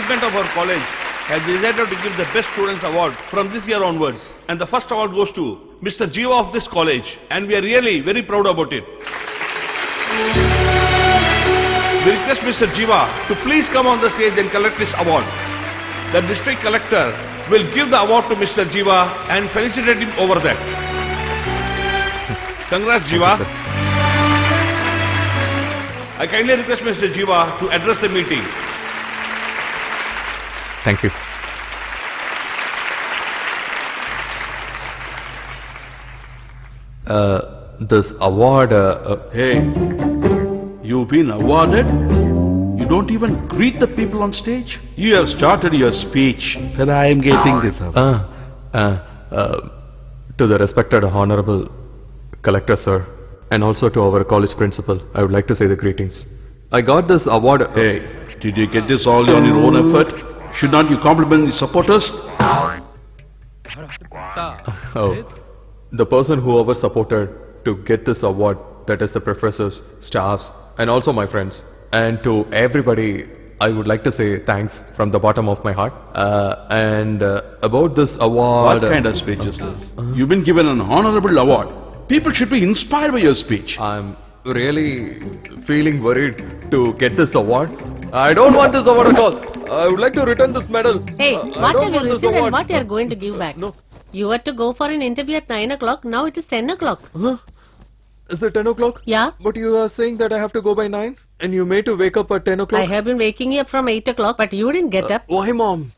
management of our college has decided to give the Best Students Award from this year onwards. And the first award goes to Mr. Jiva of this college. And we are really very proud about it. We request Mr. Jiva to please come on the stage and collect this award. The district collector will give the award to Mr. Jiva and felicitate him over that. Congrats, Jiva. Thank you, sir. I kindly request Mr. Jiva to address the meeting. Thank you. This award, Hey, you've been awarded? You don't even greet the people on stage? You have started your speech that I am getting this up. to the respected Honorable Collector, sir, and also to our college principal, I would like to say the greetings. I got this award. Hey, did you get this all on your own effort? Should not you compliment the supporters? Oh, the person whoever supported to get this award, that is the professors, staffs, and also my friends. And to everybody, I would like to say thanks from the bottom of my heart. About this award... What kind of speech is this? You've been given an honorable award. People should be inspired by your speech. I'm really feeling worried to get this award. I don't want this award at all. I would like to return this medal. Hey, I what don't have you want this received and award. what you are going to give back? No. You were to go for an interview at 9 o'clock, now it is 10 o'clock. Huh? Is it 10 o'clock? Yeah. But you are saying that I have to go by 9? And you made to wake up at 10 o'clock? I have been waking you up from 8 o'clock, but you didn't get up. Why, Mom?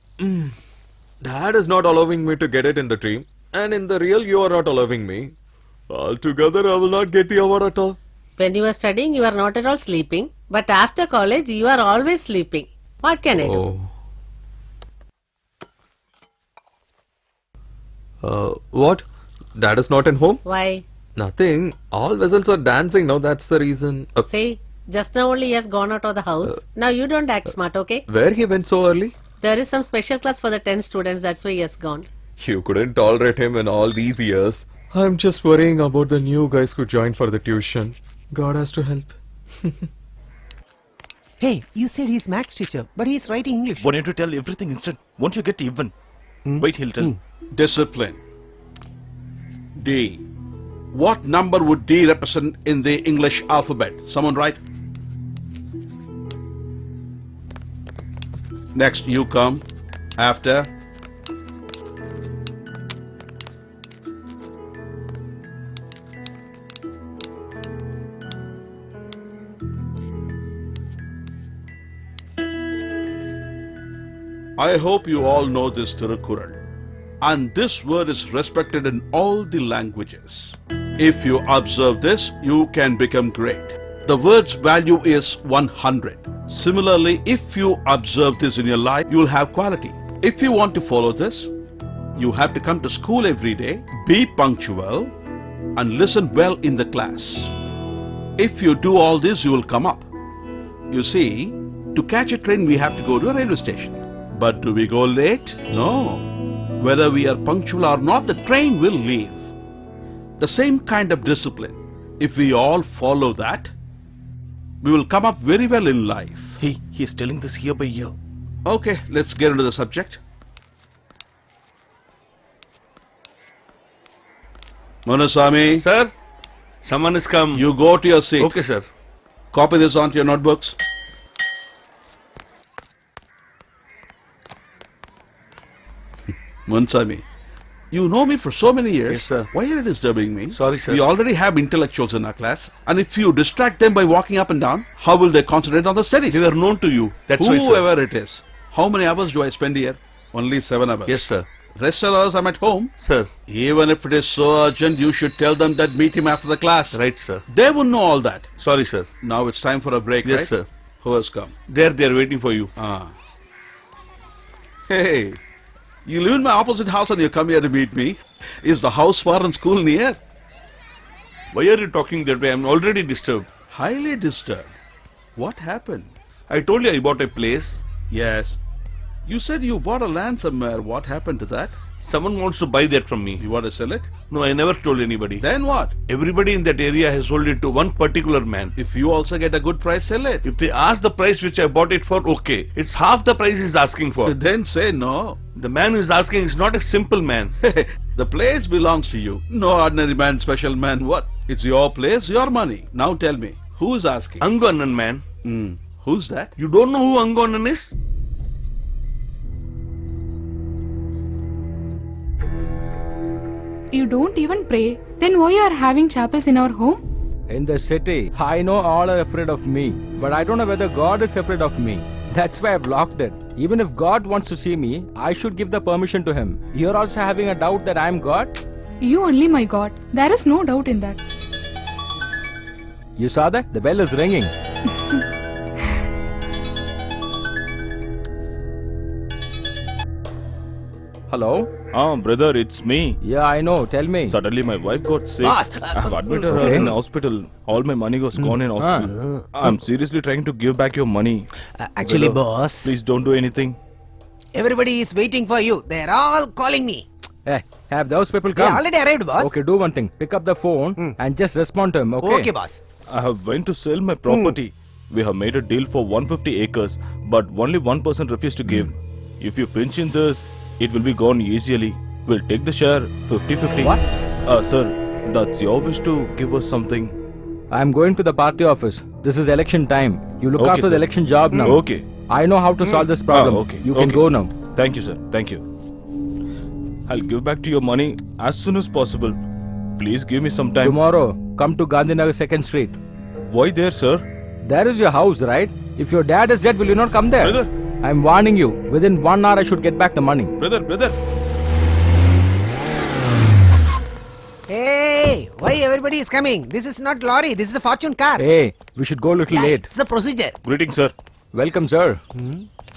Dad is not allowing me to get it in the dream. And in the real, you are not allowing me. Altogether, I will not get the award at all. When you are studying, you are not at all sleeping. But after college, you are always sleeping. What can I do? What? Dad is not in home? Why? Nothing. All vessels are dancing now, that's the reason. See, just now only he has gone out of the house. Now you don't act smart, okay? Where he went so early? There is some special class for the 10 students, that's why he has gone. You couldn't tolerate him in all these years. I'm just worrying about the new guys who joined for the tuition. God has to help. Hey, you said he's Max teacher, but he's writing English. Why don't you tell everything instant? Won't you get even? Wait, he'll tell. Discipline. D. What number would D represent in the English alphabet? Someone write. Next, you come. After. I hope you all know this Tirukkural. And this word is respected in all the languages. If you observe this, you can become great. The word's value is 100. Similarly, if you observe this in your life, you will have quality. If you want to follow this, you have to come to school every day, be punctual, and listen well in the class. If you do all this, you will come up. You see, to catch a train, we have to go to a railway station. But do we go late? No. Whether we are punctual or not, the train will leave. The same kind of discipline, if we all follow that, we will come up very well in life. He's telling this year by year. Okay, let's get into the subject. Manusami, Sir, someone has come. you go to your seat. Okay, sir. Copy this onto your notebooks. Manusami, you know me for so many years. Yes, sir. Why are you disturbing me? Sorry, sir. We already have intellectuals in our class. And if you distract them by walking up and down, how will they concentrate on the studies? They were known to you. That's why, sir. Whoever it is. How many hours do I spend here? Only 7 hours. Yes, sir. Rest of the hours I'm at home. Sir. Even if it is so urgent, you should tell them that meet him after the class. Right, sir. They won't know all that. Sorry, sir. Now it's time for a break, Yes, right? sir. Who has come? There they are waiting for you. Hey, you live in my opposite house and you come here to meet me. Is the house far and school near? Why are you talking that way? I'm already disturbed. Highly disturbed. What happened? I told you I bought a place. Yes. You said you bought a land somewhere. What happened to that? Someone wants to buy that from me. You want to sell it? No, I never told anybody. Then what? Everybody in that area has sold it to one particular man. If you also get a good price, sell it. If they ask the price which I bought it for, okay. It's half the price he's asking for. Then say no. The man who is asking is not a simple man. The place belongs to you. No ordinary man, special man. What? It's your place, your money. Now tell me, who's asking? Angonan man. Who's that? You don't know who Angonan is? You don't even pray. Then why you are having chapels in our home? In the city, I know all are afraid of me, but I don't know whether God is afraid of me. That's why I've locked it. Even if God wants to see me, I should give the permission to him. You're also having a doubt that I'm God? You only my God. There is no doubt in that. You saw that? The bell is ringing. Hello? Brother, it's me. Yeah, I know. Tell me. Suddenly my wife got sick. Boss, I have admitted her okay. in hospital. All my money was gone in hospital. I'm seriously trying to give back your money. Actually, Brother, boss, Please don't do anything. everybody is waiting for you. They're all calling me. Hey, have those people They come. already arrived, boss. Okay, do one thing. Pick up the phone and just respond to him, okay? Okay, boss. I have went to sell my property. We have made a deal for 150 acres, but only one person refused to give. If you pinch in this, it will be gone easily. We'll take the share 50-50. What? Sir, that's your wish to give us something. I'm going to the party office. This is election time. You look Okay, after the sir. election job now. Okay. I know how to solve this problem. Okay. You can okay. go now. Thank you, sir. Thank you. I'll give back to your money as soon as possible. Please give me some time. Tomorrow, come to Gandhinagar 2nd Street. Why there, sir? There is your house, right? If your dad is dead, will you not come there? Brother. I'm warning you. Within 1 hour, I should get back the money. Brother. Hey, why everybody is coming? This is not lorry. This is a fortune car. Hey, we should go a little Yeah, late. It's a procedure. Greetings, sir. Welcome, sir.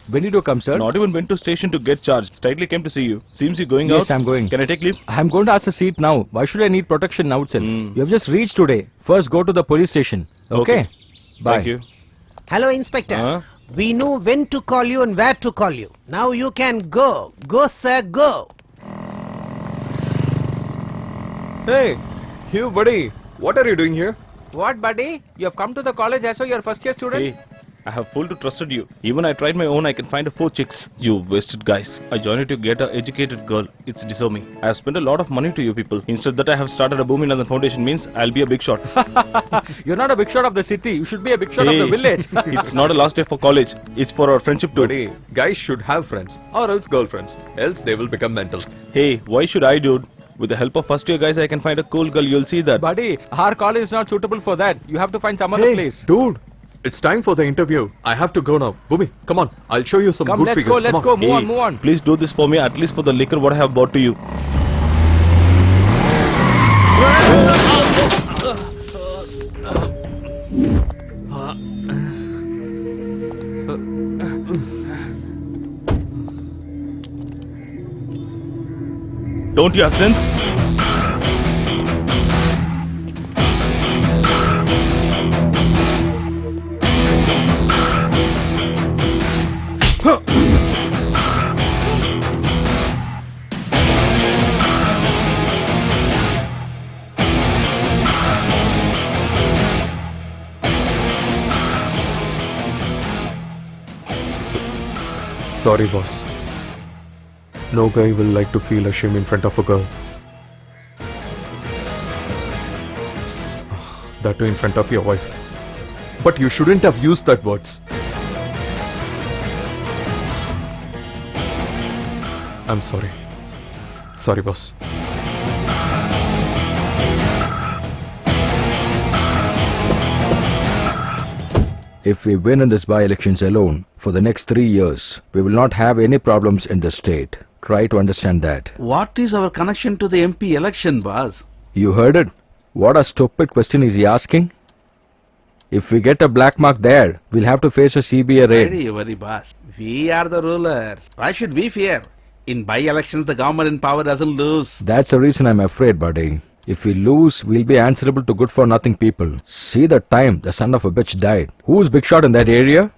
When did you come, sir? Not even went to station to get charged. Straightly came to see you. Seems you're going out. Yes, I'm going. Can I take leave? I'm going to ask a seat now. Why should I need protection now itself? You have just reached today. First, go to the police station. Okay? Bye. Thank you. Hello, Inspector. Huh? We know when to call you and where to call you. Now you can go. Go, sir, go. Hey, you buddy, what are you doing here? What, buddy? You have come to the college as you're first year student? Hey, I have full to trusted you. Even I tried my own, I can find a 4 chicks. You wasted guys. I joined you to get an educated girl. It's deserve me. I have spent a lot of money to you people. Instead that I have started a boom in the foundation means I'll be a big shot. You're not a big shot of the city. You should be a big shot of the village. It's not a last day for college. It's for our friendship too. Buddy, guys should have friends or else girlfriends. Else they will become mental. Hey, why should I, dude? With the help of first year guys, I can find a cool girl. You'll see that. Buddy, our college is not suitable for that. You have to find some other Hey, place. dude, it's time for the interview. I have to go now. Boomy, come on. I'll show you some Come, good let's figures. go, let's Come go. on. Move on, Hey, move on. Please do this for me, at least for the liquor what I have bought to you. Don't you have sense? Sorry, boss. No guy will like to feel ashamed in front of a girl. That too in front of your wife. But you shouldn't have used that words. I'm sorry. Sorry, boss. If we win in this by-elections alone, for the next 3 years, we will not have any problems in the state. Try to understand that. What is our connection to the MP election, boss? You heard it? What a stupid question is he asking? If we get a black mark there, we'll have to face a CBA raid. Very, very boss. We are the rulers. Why should we fear? In by-elections, the government in power doesn't lose. That's the reason I'm afraid, buddy. If we lose, we'll be answerable to good-for-nothing people. See the time the son of a bitch died. Who's big shot in that area?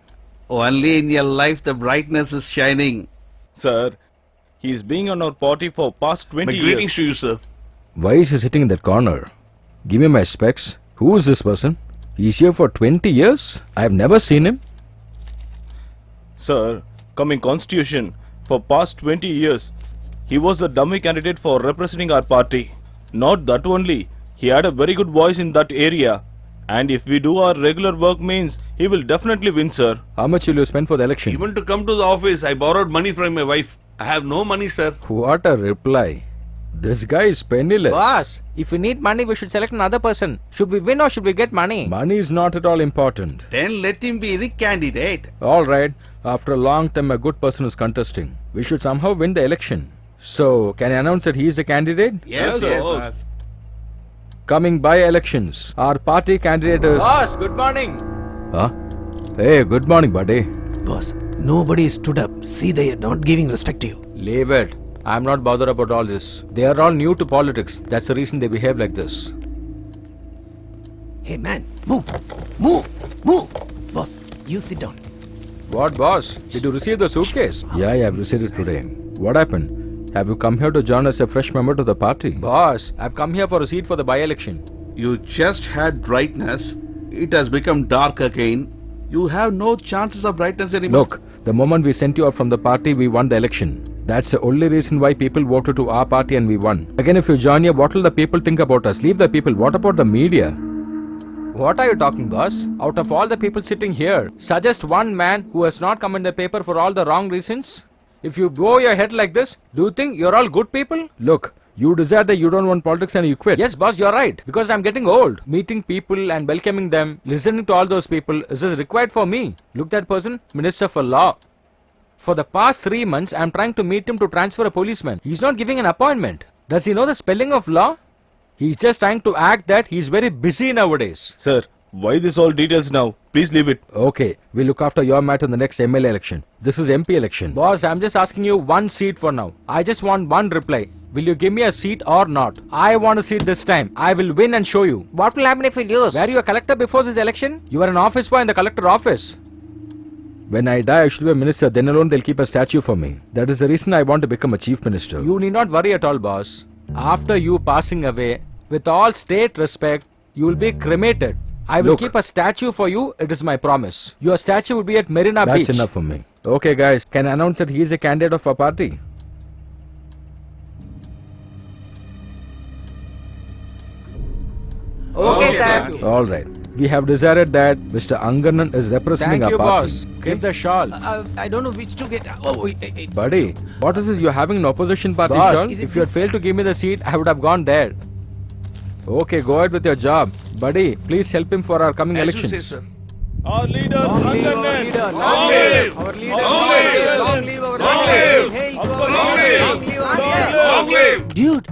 Only in your life the brightness is shining. Sir, He's been on our party for past 20 My years. greetings to you, sir. Why is he sitting in that corner? Give me my specs. Who is this person? He's here for 20 years? I've never seen him. Sir, coming constitution, for past 20 years, he was the dummy candidate for representing our party. Not that only, he had a very good voice in that area. And if we do our regular work means, he will definitely win, sir. How much will you spend for the election? Even to come to the office, I borrowed money from my wife. I have no money, sir. What a reply. This guy is penniless. Boss, if we need money, we should select another person. Should we win or should we get money? Money is not at all important. Then let him be the candidate. Alright, after a long time a good person is contesting. We should somehow win the election. So, can I announce that he is a candidate? Yes, yes. Coming by elections, our party candidate is... Boss, good morning. Huh? Hey, good morning, buddy. Boss, nobody stood up. See, they are not giving respect to you. Leave it. I'm not bothered about all this. They are all new to politics. That's the reason they behave like this. Hey man, move, move, move. Boss, you sit down. What, boss? Did you receive the suitcase? Yeah, I've received it today. What happened? Have you come here to join as a fresh member to the party? Boss, I've come here for a seat for the by-election. You just had brightness. It has become dark again. You have no chances of brightness anymore. Look, the moment we sent you out from the party, we won the election. That's the only reason why people voted to our party and we won. Again, if you join here, what will the people think about us? Leave the people. What about the media? What are you talking, boss? Out of all the people sitting here, suggest one man who has not come in the paper for all the wrong reasons? If you bow your head like this, do you think you're all good people? Look, you decide that you don't want politics and you quit. Yes, boss, you're right. Because I'm getting old. Meeting people and welcoming them, listening to all those people is just required for me. Look that person, Minister for Law. For the past 3 months, I'm trying to meet him to transfer a policeman. He's not giving an appointment. Does he know the spelling of law? He's just trying to act that he's very busy nowadays. Sir, why this all details now? Please leave it. Okay, we'll look after your matter in the next MLA election. This is MP election. Boss, I'm just asking you one seat for now. I just want one reply. Will you give me a seat or not? I want a seat this time. I will win and show you. What will happen if we lose? Were you a collector before this election? You were an office boy in the collector office. When I die, I should be a minister. Then alone they'll keep a statue for me. That is the reason I want to become a chief minister. You need not worry at all, boss. After you passing away, with all state respect, you will be cremated. I will keep a statue for you. It is my promise. Your statue will be at Marina Beach. That's enough for me. Okay, guys. Can I announce that he is a candidate of our party? Okay, sir. All right. We have decided that Mr. Anganan is representing Thank our you, party. boss. Give the shawl. I don't know which to get. Oh, wait. Buddy, what is this? You're having an opposition party Boss, shawl? is it If you had this? failed to give me the seat, I would have gone there. Okay, go ahead with your job. Buddy, please help him for our coming As you elections. say, sir. Our leader, Anganan. Long live our leader. Long live our leader. Hail to our leader. Long live. Dude,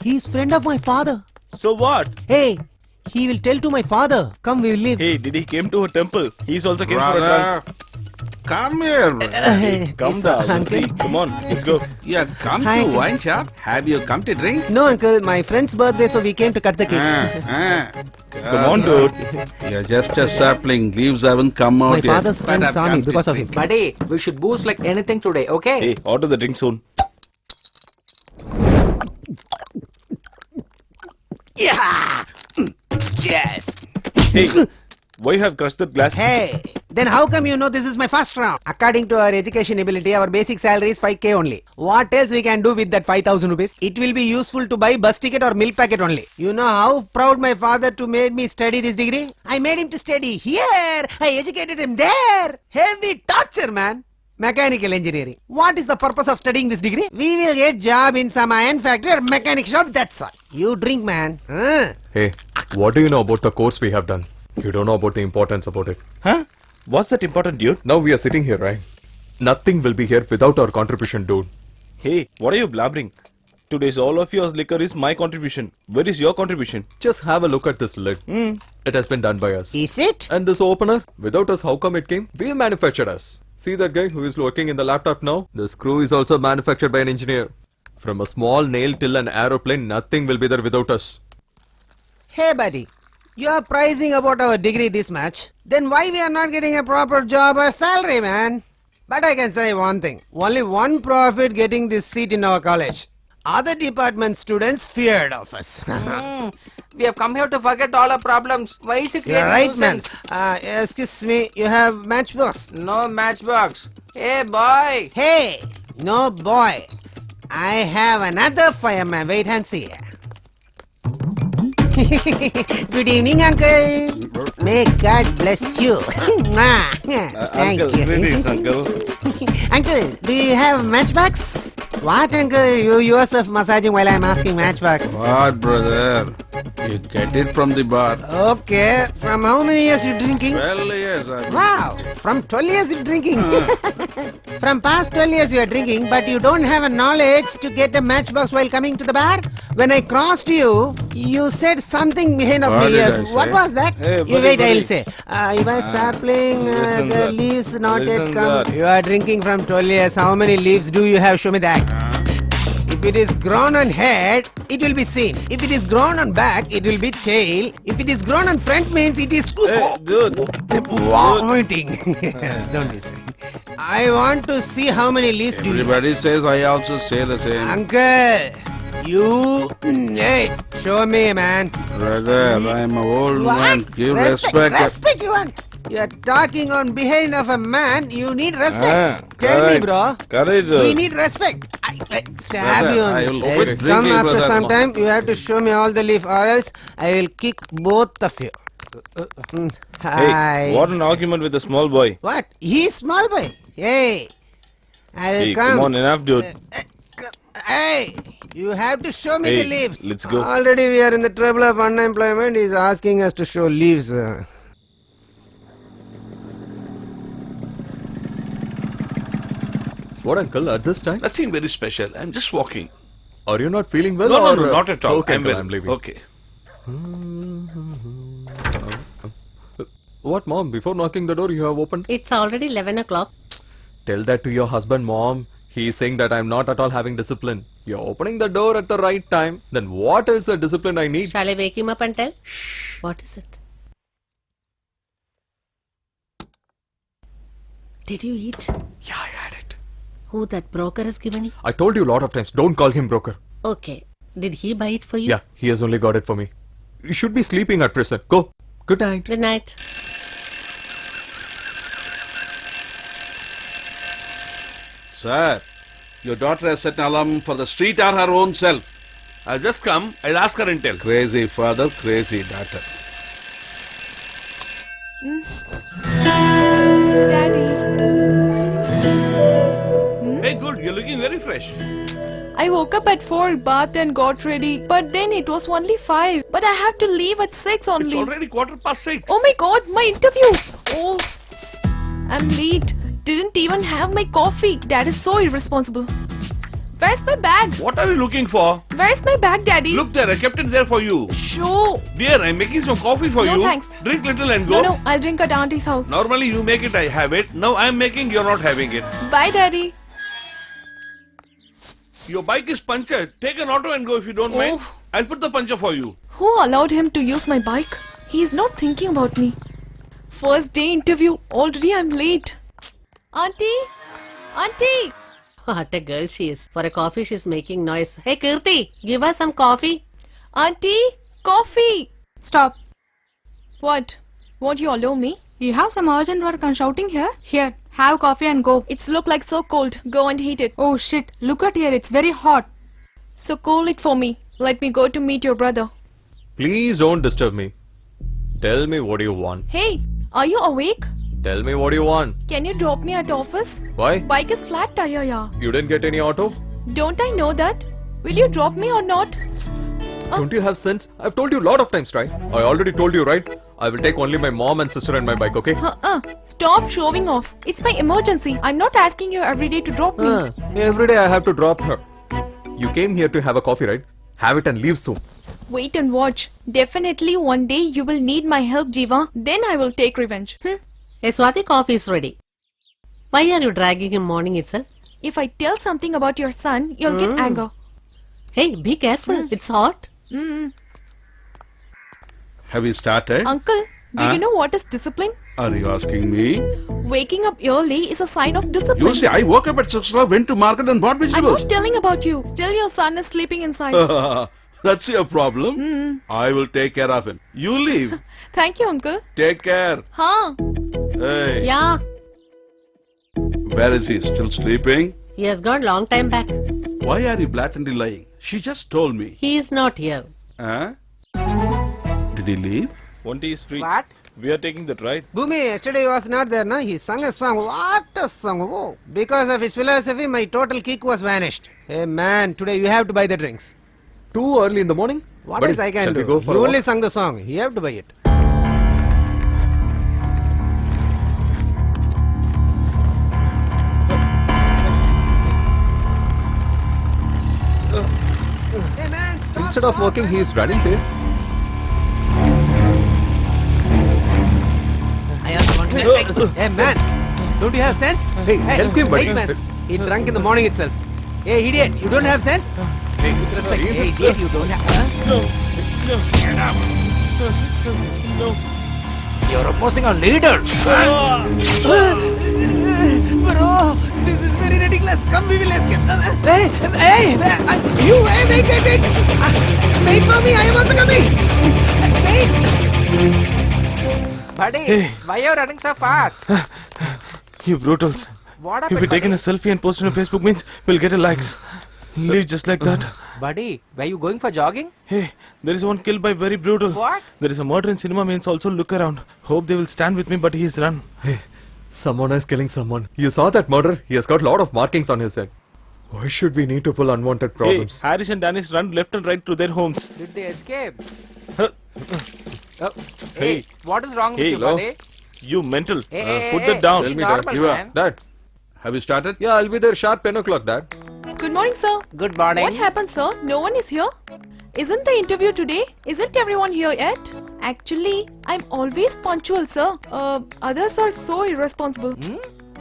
he's friend of my father. So what? Hey, he will tell to my father. Come, we will live. Hey, did he came to a temple? He's also came for a Brother, drunk. come here. Come down, let's see. Come on, let's go. Yeah, come Hi, to uncle. wine shop. Have you come to drink? No, uncle, my friend's birthday, so we came to cut the cake. Come on, dude. You're just a sapling. Leaves haven't come out My yet. father's friend But I've saw me come to because of drink. him. Buddy, we should boost like anything today, okay? Hey, order the drink soon. Yeah! Yes! Hey, why you have crushed that glass? Hey, then how come you know this is my first round? According to our education ability, our basic salary is 5k only. What else we can do with that 5,000 rupees? It will be useful to buy bus ticket or milk packet only. You know how proud my father to made me study this degree? I made him to study here. I educated him there. Heavy torture, man. Mechanical engineering. What is the purpose of studying this degree? We will get job in some iron factory or mechanic shop, that's all. You drink, man. Hey, what do you know about the course we have done? You don't know about the importance about it. Huh? What's that important, dude? Now we are sitting here, right? Nothing will be here without our contribution, dude. Hey, what are you blabbering? Today's all of your liquor is my contribution. Where is your contribution? Just have a look at this lid. It has been done by us. Is it? And this opener, without us, how come it came? We manufactured us. See that guy who is working in the laptop now? The screw is also manufactured by an engineer. From a small nail till an aeroplane, nothing will be there without us. Hey buddy, you are pricing about our degree this much. Then why we are not getting a proper job or salary, man? But I can say one thing. Only one prophet getting this seat in our college. Other department students feared of us. We have come here to forget all our problems. Why is it You're creating right, man. nuisance? Excuse me, you have matchbox? No matchbox. Hey, boy. Hey, no boy. I have another fireman. Wait and see. Good evening, uncle. May God bless you. Thank Uncle, you. greetings, uncle. Uncle, do you have matchbox? What, uncle? You yourself massaging while I'm asking matchbox. What, brother? You get it from the bar. Okay. From how many years you drinking? Well, yes. Wow. From 12 years you drinking. From past 12 years you are drinking, but you don't have a knowledge to get a matchbox while coming to the bar. When I crossed you, you said something behind of What me did ears. I What say? was that? Hey, You buddy, wait, buddy. I'll say. You were sapling, listen the that. leaves not yet Listen come. that. You are drinking from 12 years. How many leaves do you have? Show me that. If it is grown on head, it will be seen. If it is grown on back, it will be tail. If it is grown on front, means it is Hey, good. vomiting. Don't disturb. I want to see how many leaves do you have. Everybody says I also say the same. Uncle, you... Hey, show me, man. Brother, I am an old man. What? Give respect. Respect you want. You are talking on behalf of a man. You need respect. Tell me, correct. bro. Correct. We need respect. I stab Brother, you I on will the quit head. drinking, Come after brother. some time. You have to show me all the leaf, or else I will kick both of you. Hi. Hey, what an argument with a small boy. What? He's small boy. Hey, I will Hey, come. come on, enough, dude. Hey, you have to show me Hey, the leaves. let's go. Already we are in the trouble of unemployment. He's asking us to show leaves. What, uncle, at this time? Nothing very special. I'm just walking. Are you not feeling well? No, or, no, not at all. Okay, I'm uncle, well. I'm leaving. Okay. What, mom? Before knocking the door, you have opened? It's already 11 o'clock. Tell that to your husband, mom. He is saying that I'm not at all having discipline. You're opening the door at the right time. Then what is the discipline I need? Shall I wake him up and tell? What is it? Did you eat? Yeah, I had it. Who that broker has given you? I told you a lot of times, don't call him broker. Okay. Did he buy it for you? Yeah, he has only got it for me. You should be sleeping at present. Go. Good night. Good night. Sir, your daughter has set an alarm for the street or her own self. I'll just come. I'll ask her and tell. Crazy father, crazy daughter. Daddy, Hey, good. You're looking very fresh. I woke up at 4, bathed and got ready. But then it was only 5. But I have to leave at 6 It's only. already 6:15. Oh my god, my interview! Oh, I'm late. Didn't even have my coffee. Dad is so irresponsible. Where's my bag? What are you looking for? Where's my bag, Daddy? Look there. I kept it there for you. Show. Dear, I'm making some coffee for No, you. thanks. Drink little and go. No, I'll drink at Auntie's house. Normally you make it, I have it. Now I'm making, you're not having it. Bye, Daddy. Your bike is punctured. Take an auto and go if you don't mind. Oh. I'll put the puncture for you. Who allowed him to use my bike? He's not thinking about me. First day interview. Already I'm late. Auntie? Auntie! What a girl she is. For a coffee, she's making noise. Hey, Kirti, give us some coffee. Auntie! Coffee! Stop. What? Won't you allow me? You have some urgent work and shouting here? Here, have coffee and go. It's look like so cold. Go and heat it. Oh shit, look at here, it's very hot. So cool it for me. Let me go to meet your brother. Please don't disturb me. Tell me what you want. Hey, are you awake? Tell me what you want. Can you drop me at office? Why? Bike is flat tire, yeah. You didn't get any auto? Don't I know that? Will you drop me or not? Don't you have sense? I've told you a lot of times, right? I already told you, right? I will take only my mom and sister and my bike, okay? Stop showing off. It's my emergency. I'm not asking you every day to drop me. Every day I have to drop her. You came here to have a coffee, right? Have it and leave soon. Wait and watch. Definitely one day you will need my help, Jiva. Then I will take revenge. Hey, Swati, coffee is ready. Why are you dragging him morning itself? If I tell something about your son, you'll get anger. Hey, be careful. It's hot. Have you started? Uncle, do you know what is discipline? Are you asking me? Waking up early is a sign of discipline. You see, I woke up at 6 o'clock, went to market and bought I'm vegetables. not telling about you. Still, your son is sleeping inside. That's your problem. I will take care of him. You leave. Thank you, uncle. Take care. Huh? Hey, Yeah, where is he? Still sleeping? he has gone long time back. Why are you blatantly lying? She just told me. He is not here. Huh? Did he leave? One tea is free. What? We are taking that right. Bhumi, yesterday he was not there, na? He sung a song. What a song! Oh, because of his philosophy, my total kick was vanished. Hey man, today you have to buy the drinks. Too early in the morning? What Buddy, else I can shall do? we go for You a only walk? sung the song. You have to buy it. Hey man, stop, Instead of stop, working, man. he is running there. I also want to. Hey man, don't you have sense? Hey, help him, buddy. Wait, man. He drunk in the morning itself. Hey idiot, you don't have sense? Hey, With respect, leave hey him. idiot, you don't have. No. You're opposing a leader. Bro, this is very ridiculous. Come, we will escape. Hey, you, wait. Wait for me, I am also coming. Wait. Buddy, why are you running so fast? You brutals. What If happened, we taking a buddy? selfie and post it on Facebook means we'll get a likes. Leave just like that. Buddy, were you going for jogging? Hey, there is one killed by very brutal. What? There is a murder in cinema means also look around. Hope they will stand with me, but he is run. Hey, someone is killing someone. You saw that murder? He has got a lot of markings on his head. Why should we need to pull unwanted problems? Hey, Harris and Danish run left and right to their homes. Did they escape? Huh. Oh, Hey. hey, what is wrong with Hey, you, hello. buddy? You mental. Hey, Put hey, that down. be Tell me, normal, Dad. You are- man. Dad. Have you started? Yeah, I'll be there sharp 10 o'clock, Dad. Good morning, sir. Good morning. What happened, sir? No one is here? Isn't the interview today? Isn't everyone here yet? Actually, I'm always punctual, sir. Others are so irresponsible.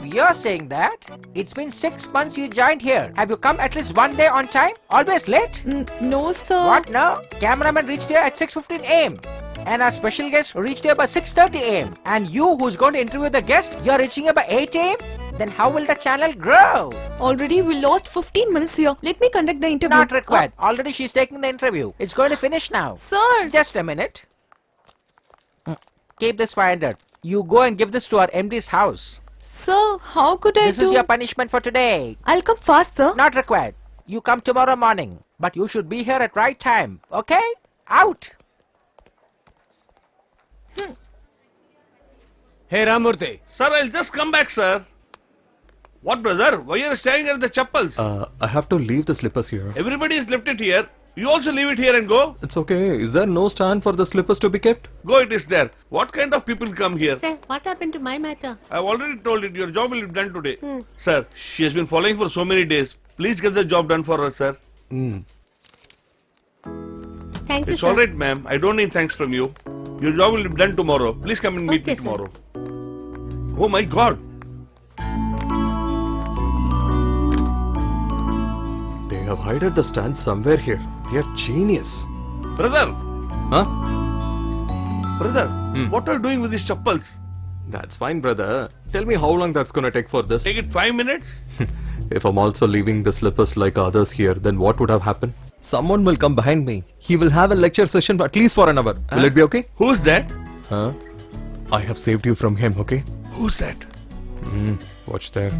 You're saying that? It's been 6 months you joined here. Have you come at least one day on time? Always late? No, sir. What? No. Cameraman reached here at 6:15 a.m. And our special guest reached here by 6:30 a.m. And you, who's going to interview the guest, you're reaching here by 8 a.m. Then how will the channel grow? Already we lost 15 minutes here. Let me conduct the interview. Not required. Already she's taking the interview. It's going to finish now. Sir. Just a minute. Keep this 500. You go and give this to our MD's house. Sir, how could I This do? is your punishment for today. I'll come fast, sir. Not required. You come tomorrow morning. But you should be here at right time. Okay? Out. Hey Ramurthy. Sir, I'll just come back, sir. What, brother? Why are you staring at the chappals? I have to leave the slippers here. Everybody has left it here. You also leave it here and go. It's okay. Is there no stand for the slippers to be kept? Go, it is there. What kind of people come here? Say, what happened to my matter? I've already told it. Your job will be done today. Sir, she has been following for so many days. Please get the job done for her, sir. Thank you, It's sir. all right, ma'am. I don't need thanks from you. Your job will be done tomorrow. Please come and meet Okay, me sir. tomorrow. Oh my God. They have hidden the stand somewhere here. They are genius. Brother, Huh? brother, what are you doing with these chappals? That's fine, brother. Tell me how long that's gonna take for this. Take it 5 minutes? If I'm also leaving the slippers like others here, then what would have happened? Someone will come behind me. He will have a lecture session at least for an hour. Will it be okay? Who's that? Huh? I have saved you from him, okay? Who's that? Watch there.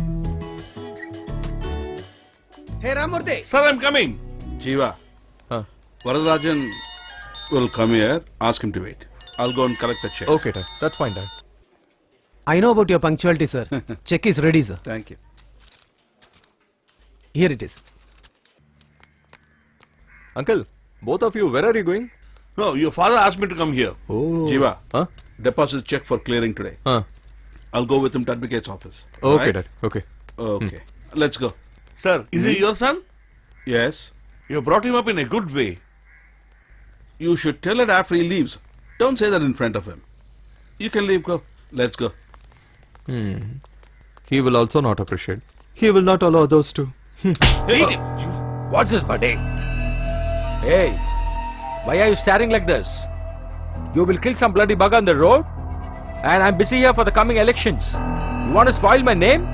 Hey Ramurthy. Sir, I'm coming. Jiva, Huh? Varadarajan will come here. Ask him to wait. I'll go and collect the check. Okay, Dad. That's fine, Dad. I know about your punctuality, sir. Check is ready, sir. Thank you. Here it is. Uncle, both of you, where are you going? No, your father asked me to come here. Oh. Jiva, Huh? deposit check for clearing today. Huh? I'll go with him to advocate's office. Okay, Right? Dad. Okay. Okay. Let's go. Sir, is he your son? Yes. You brought him up in a good way. You should tell it after he leaves. Don't say that in front of him. You can leave, go. Let's go. He will also not appreciate. He will not allow others to. What's this, buddy? Hey, why are you staring like this? You will kill some bloody bug on the road? And I'm busy here for the coming elections. You want to spoil my name?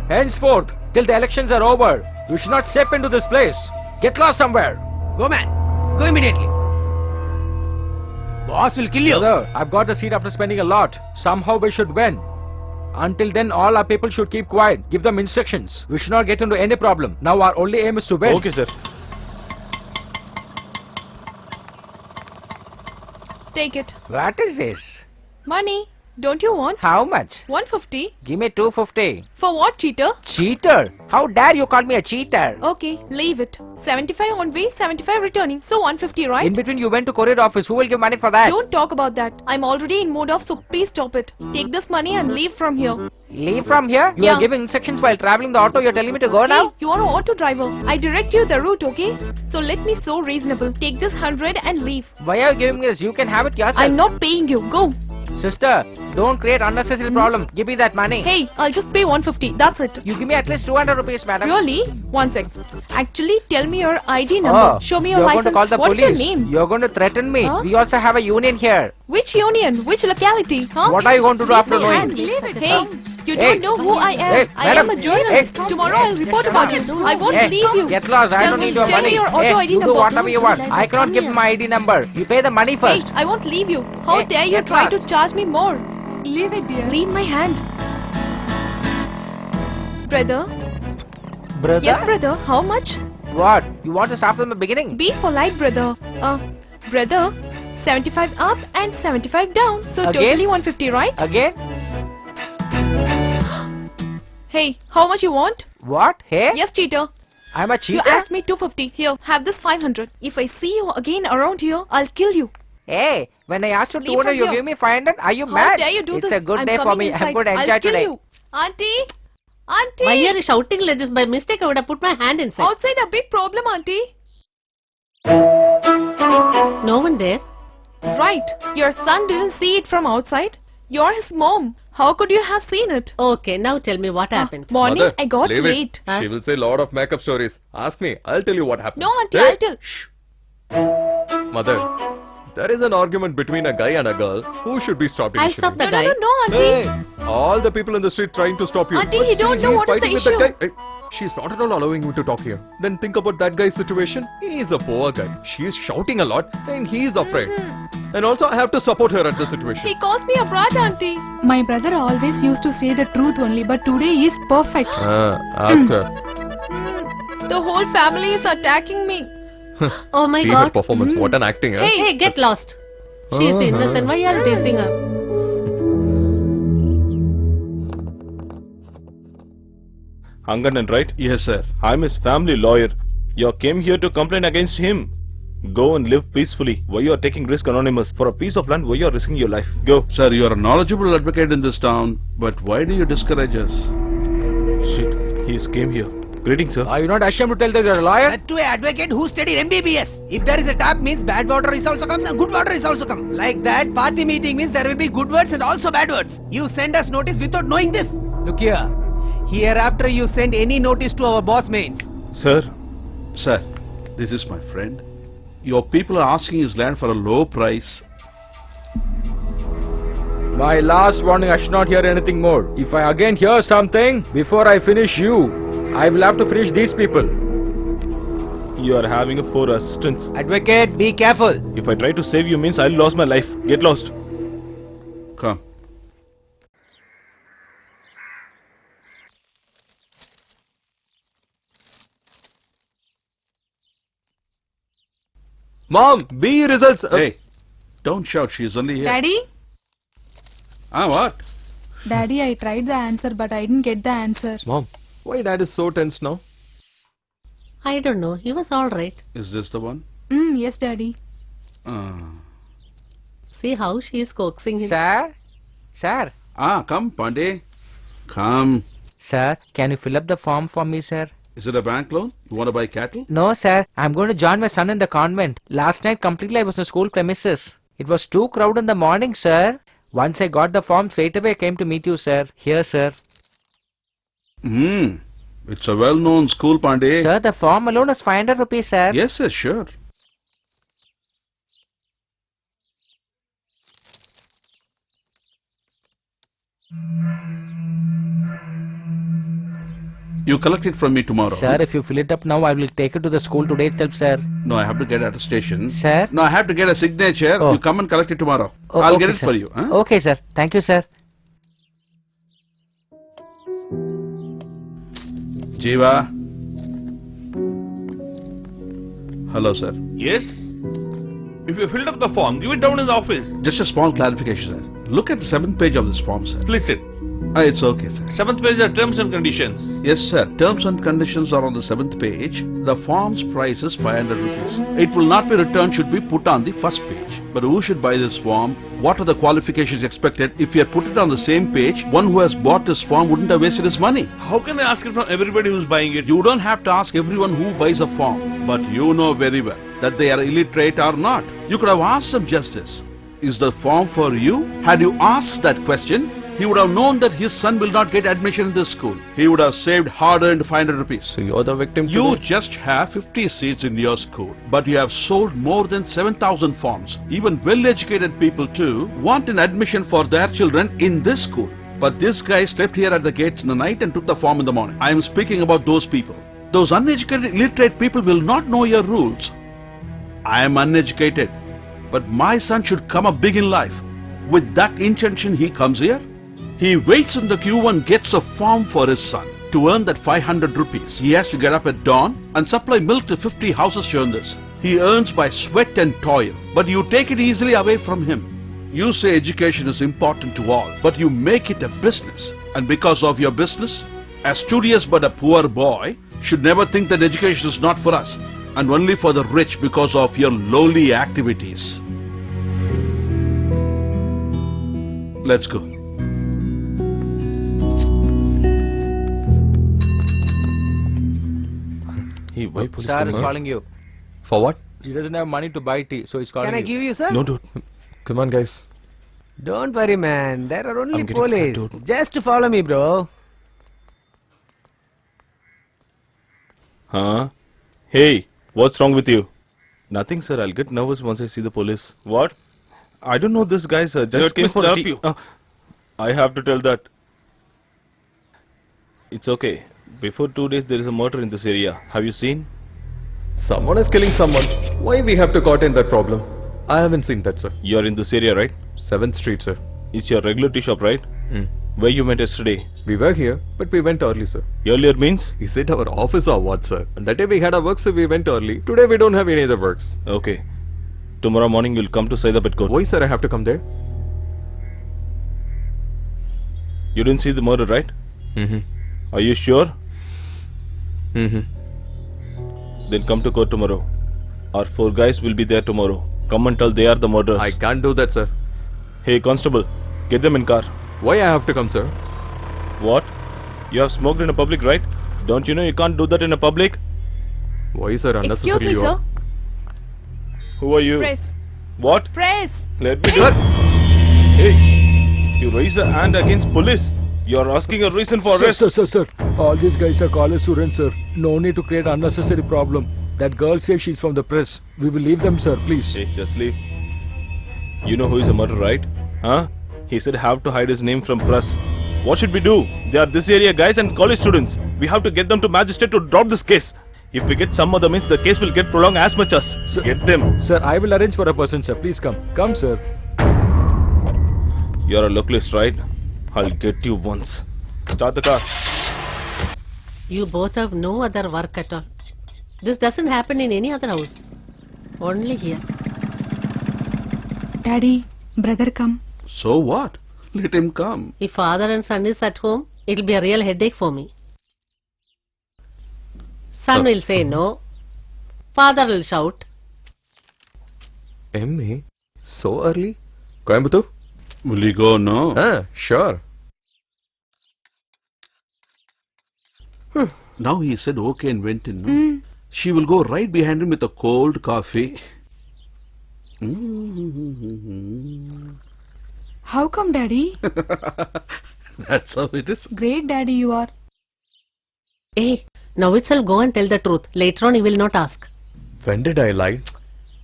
Henceforth, till the elections are over, you should not step into this place. Get lost somewhere. Go, man. Go immediately. Boss will kill you. Brother, I've got the seat after spending a lot. Somehow we should win. Until then, all our people should keep quiet. Give them instructions. We should not get into any problem. Now our only aim is to win. Okay, sir. Take it. What is this? Money. Don't you want? How much? 150. Give me 250. For what, cheater? Cheater? How dare you call me a cheater? Okay, leave it. 75 on way, 75 returning. So 150, right? In between, you went to courier office. Who will give money for that? Don't talk about that. I'm already in mood off, so please stop it. Take this money and leave from here. Leave from here? You Yeah. are giving instructions while traveling the auto. You're telling me to go Hey, now? you are an auto driver. I direct you the route, okay? So let me so reasonable. Take this 100 and leave. Why are you giving me this? You can have it yourself. I'm not paying you. Go. Sister, don't create unnecessary problem. Give me that money. Hey, I'll just pay 150. That's it. You give me at least 200 rupees, madam. Really? One sec. Actually, tell me your ID number. Oh, Show me your you're license. going to call the What's police. your name? You're going to threaten me. Huh? We also have a union here. Which union? Which locality? Huh? What are you going to do Leave after my knowing? hand. Hey, you Hey. don't know who I am. Hey, I am madam. a journalist. Hey. Tomorrow I'll report about it. I won't Hey, leave you. Get lost. I don't need your tell money. me your auto Hey, ID you number. do whatever you want. I cannot give my ID number. You pay the money Hey, first. I won't leave you. How Hey, dare you get try lost. to charge me more? Leave it, dear. Leave my hand. Brother? Brother? Yes, brother. How much? What? You want to start from the beginning? Be polite, brother. Brother, 75 up and 75 down. So Again? totally 150, right? Again? Hey, how much you want? What? Hey? Yes, cheater. I'm a You cheater? asked me 250. Here, have this 500. If I see you again around here, I'll kill you. Hey, when I asked you Leave 200, from you here. give me 500? Are you How mad? dare you do it's this? a good I'm day for coming me. inside. I'm going to enjoy I'll kill today. you. Auntie? Auntie? Why are you shouting like this? By mistake, I would have put my hand inside. Outside a big problem, auntie. No one there. Right. Your son didn't see it from outside. You're his mom. How could you have seen it? Okay, now tell me what happened. Morning, Mother, I got leave it. late. Huh? She will say a lot of makeup stories. Ask me. I'll tell you what happened. No, auntie, Hey, I'll tell. Mother, there is an argument between a guy and a girl. Who should be stopped I'll initially? stop the No, guy. no, no, no, auntie. Hey, all the people in the street trying to stop you. Auntie, But you still don't know he is what is fighting the with that issue. guy. Hey, she's not at all allowing me to talk here. Then think about that guy's situation. He is a poor guy. She is shouting a lot and he is afraid. And also I have to support her at the situation. He calls me a brat, auntie. My brother always used to say the truth only, but today he is perfect. Ask her. The whole family is attacking me. Oh my See her god. performance. What an acting, huh? Hey, Hey, get lost. She is innocent. Why are you teasing her? Anganan, right? Yes, sir. I'm his family lawyer. You came here to complain against him. Go and live peacefully. Why you are taking risk anonymous? For a piece of land, why you are risking your life? Go. Sir, you are a knowledgeable advocate in this town, but why do you discourage us? Shit, he came here. Greetings, sir. Are you not ashamed to tell that you're a lawyer? That to an advocate who studied MBBS. If there is a tap means bad water is also come and good water is also come. Like that, party meeting means there will be good words and also bad words. You send us notice without knowing this. Look here. Hereafter you send any notice to our boss mains. Sir, Sir, this is my friend. Your people are asking his land for a low price. My last warning, I should not hear anything more. If I again hear something, before I finish you, I will have to finish these people. you are having a 4 assistants. Advocate, be careful. If I try to save you means I'll lose my life. Get lost. Come. Mom, B results. Hey, don't shout. She's only here. Daddy? What? Daddy, I tried the answer, but I didn't get the answer. Mom, why dad is so tense now? I don't know. He was alright. Is this the one? Yes, Daddy. See how she is coaxing him. Sir? Sir? Come, Pandey. Come. Sir, can you fill up the form for me, sir? Is it a bank loan? You want to buy cattle? No, sir. I'm going to join my son in the convent. Last night, completely I was in school premises. It was too crowded in the morning, sir. Once I got the form, straight away I came to meet you, sir. Here, sir. It's a well-known school, Pandey. Sir, the form alone is 500 rupees, sir. Yes, sir, sure. You collect it from me tomorrow. Sir, if you fill it up now, I will take it to the school today itself, sir. No, I have to get attestation. Sir? No, I have to get a signature. Oh. You come and collect it tomorrow. Oh, I'll okay, get it sir. for you. Huh? Okay, sir. Thank you, sir. Jiva. Hello, sir. Yes? If you filled up the form, give it down in the office. Just a small clarification, sir. Look at the 7th page of this form, sir. Please sit. It's okay, sir. 7th page are terms and conditions. Yes, sir. Terms and conditions are on the 7th page. The form's price is 500 rupees. It will not be returned should be put on the first page. But who should buy this form? What are the qualifications expected? If you had put it on the same page, one who has bought this form wouldn't have wasted his money. How can I ask it from everybody who's buying it? You don't have to ask everyone who buys a form, but you know very well that they are illiterate or not. You could have asked them just this. Is the form for you? Had you asked that question, he would have known that his son will not get admission in this school. He would have saved hard-earned 500 rupees. So you're the victim You today? just have 50 seats in your school, but you have sold more than 7,000 forms. Even well-educated people too want an admission for their children in this school. But this guy slept here at the gates in the night and took the form in the morning. I am speaking about those people. Those uneducated, illiterate people will not know your rules. I am uneducated, but my son should come up big in life. With that intention, he comes here. He waits in the queue and gets a form for his son. To earn that 500 rupees, he has to get up at dawn and supply milk to 50 houses shown this. He earns by sweat and toil, but you take it easily away from him. You say education is important to all, but you make it a business. And because of your business, a studious but a poor boy should never think that education is not for us, and only for the rich because of your lowly activities. Let's go. Hey, why police Sir coming is here? calling you. For what? He doesn't have money to buy tea, so he's calling Can I you. give you, sir? No, dude. Come on, guys. Don't worry, man. There are only I'm getting police. scared, dude. Just follow me, bro. Huh? Hey, what's wrong with you? Nothing, sir. I'll get nervous once I see the police. What? I don't know this guy, sir. Just came for a tea. I have to tell that. It's okay. Before 2 days, there is a murder in this area. Have you seen? Someone is killing someone. Why we have to caught in that problem? I haven't seen that, sir. You're in this area, right? 7th Street, sir. It's your regular tea shop, right? Where you met yesterday? We were here, but we went early, sir. Earlier means? Is it our office or what, sir? That day we had our work, so we went early. Today we don't have any other works. Okay. Tomorrow morning you'll come to Saidapet Court. Why, sir, I have to come there? You didn't see the murder, right? Are you sure? Then come to court tomorrow. Our 4 guys will be there tomorrow. Come and tell they are the murderers. I can't do that, sir. Hey, constable, get them in car. Why I have to come, sir? What? You have smoked in a public, right? Don't you know you can't do that in a public? Why, sir, unnecessary Excuse me, you sir. are? Who are you? Press. What? Press. Let me do it. Hey, you raise a hand against police. You are asking a reason for arrest. Sir. All these guys are college students, sir. No need to create unnecessary problem. That girl says she's from the press. We will leave them, sir, please. Hey, just leave. You know who is a murderer, right? Huh? He said have to hide his name from press. What should we do? They are this area guys and college students. We have to get them to magistrate to drop this case. If we get some other means, the case will get prolonged as much as. Sir- Get them. Sir, I will arrange for a person, sir. Please come. Come, sir. You're a localist, right? I'll get you once. Start the car. You both have no other work at all. This doesn't happen in any other house. Only here. Daddy, brother come. So what? Let him come. If father and son is at home, it'll be a real headache for me. Son will say no. Father will shout. MA? So early? Coimbatore? Will you go? No. Sure. Now he said okay and went in. No? She will go right behind him with a cold coffee. How come, Daddy? That's how it is. Great, Daddy, you are. Hey, now itself go and tell the truth. Later on, he will not ask. When did I lie?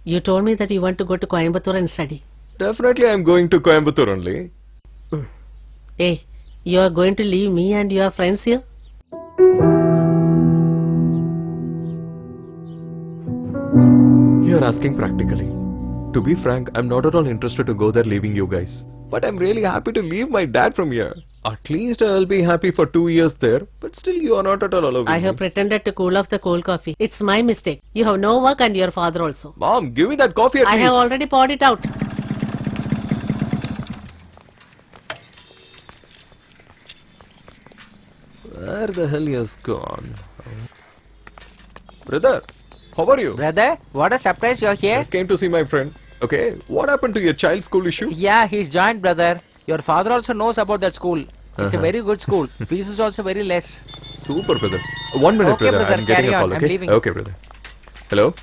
You told me that you want to go to Coimbatore and study. Definitely I'm going to Coimbatore only. Hey, you are going to leave me and your friends here? are asking practically. To be frank, I'm not at all interested to go there leaving you guys. But I'm really happy to leave my dad from here. At least I'll be happy for 2 years there. But still, you are not at all allowing I have me. pretended to cool off the cold coffee. It's my mistake. You have no work and your father also. Mom, give me that coffee at I least. have already poured it out. Where the hell he has gone? Brother, how are you? Brother, what a surprise you're here. Just came to see my friend. Okay, what happened to your child's school issue? Yeah, he's joined, brother. Your father also knows about that school. It's a very good school. Fees is also very less. Super, brother. 1 minute, Okay, brother. brother, I'm getting carry a call, on. I'm okay? leaving. Okay, brother. Hello?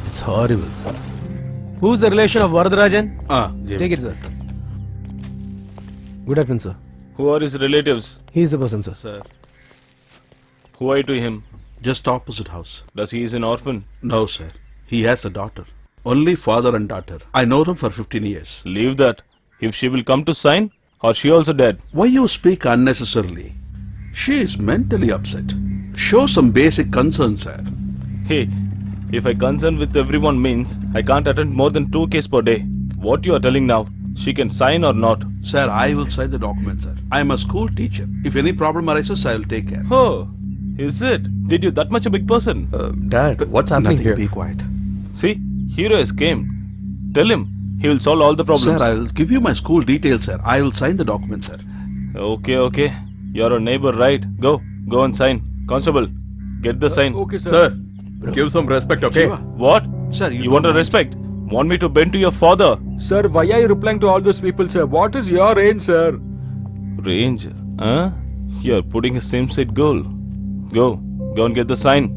It's horrible. Who's the relation of Varadarajan? Jamie. Take it, sir. Good afternoon, sir. Who are his relatives? He's the person, sir. Sir, Who are you to him? just opposite house. Does he is an orphan? No, sir. He has a daughter. Only father and daughter. I know them for 15 years. Leave that. If she will come to sign, or she also dead? Why you speak unnecessarily? She is mentally upset. Show some basic concern, sir. Hey, if I concern with everyone means I can't attend more than 2 cases per day. What you are telling now? She can sign or not? Sir, I will sign the document, sir. I am a school teacher. If any problem arises, I will take care. Oh, is it? Did you that much a big person? Dad, what's happening Nothing, here? be quiet. See, hero has came. Tell him he will solve all the problems. Sir, I will give you my school details, sir. I will sign the document, sir. Okay. You're a neighbor, right? Go and sign. Constable, get the sign. Okay, sir. Sir, give some respect, okay? Shiva. What? Sir, You want a respect? Want me to bend to your father? Sir, why are you replying to all those people, sir? What is your range, sir? Range? Huh? You're putting a same-side goal. Go and get the sign.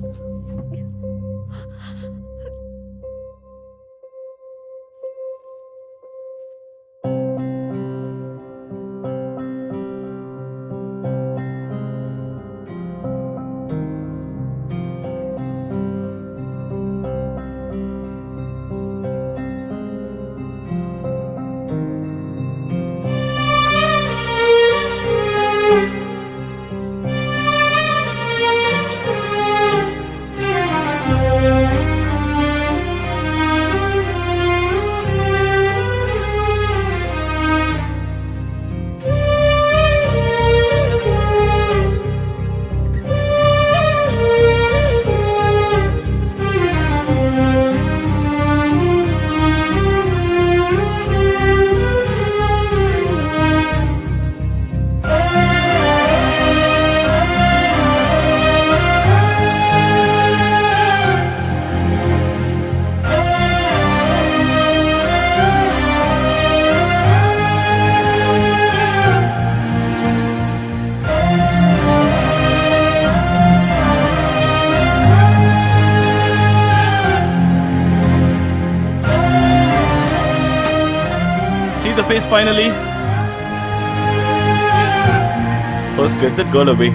See the face finally? First get that girl away.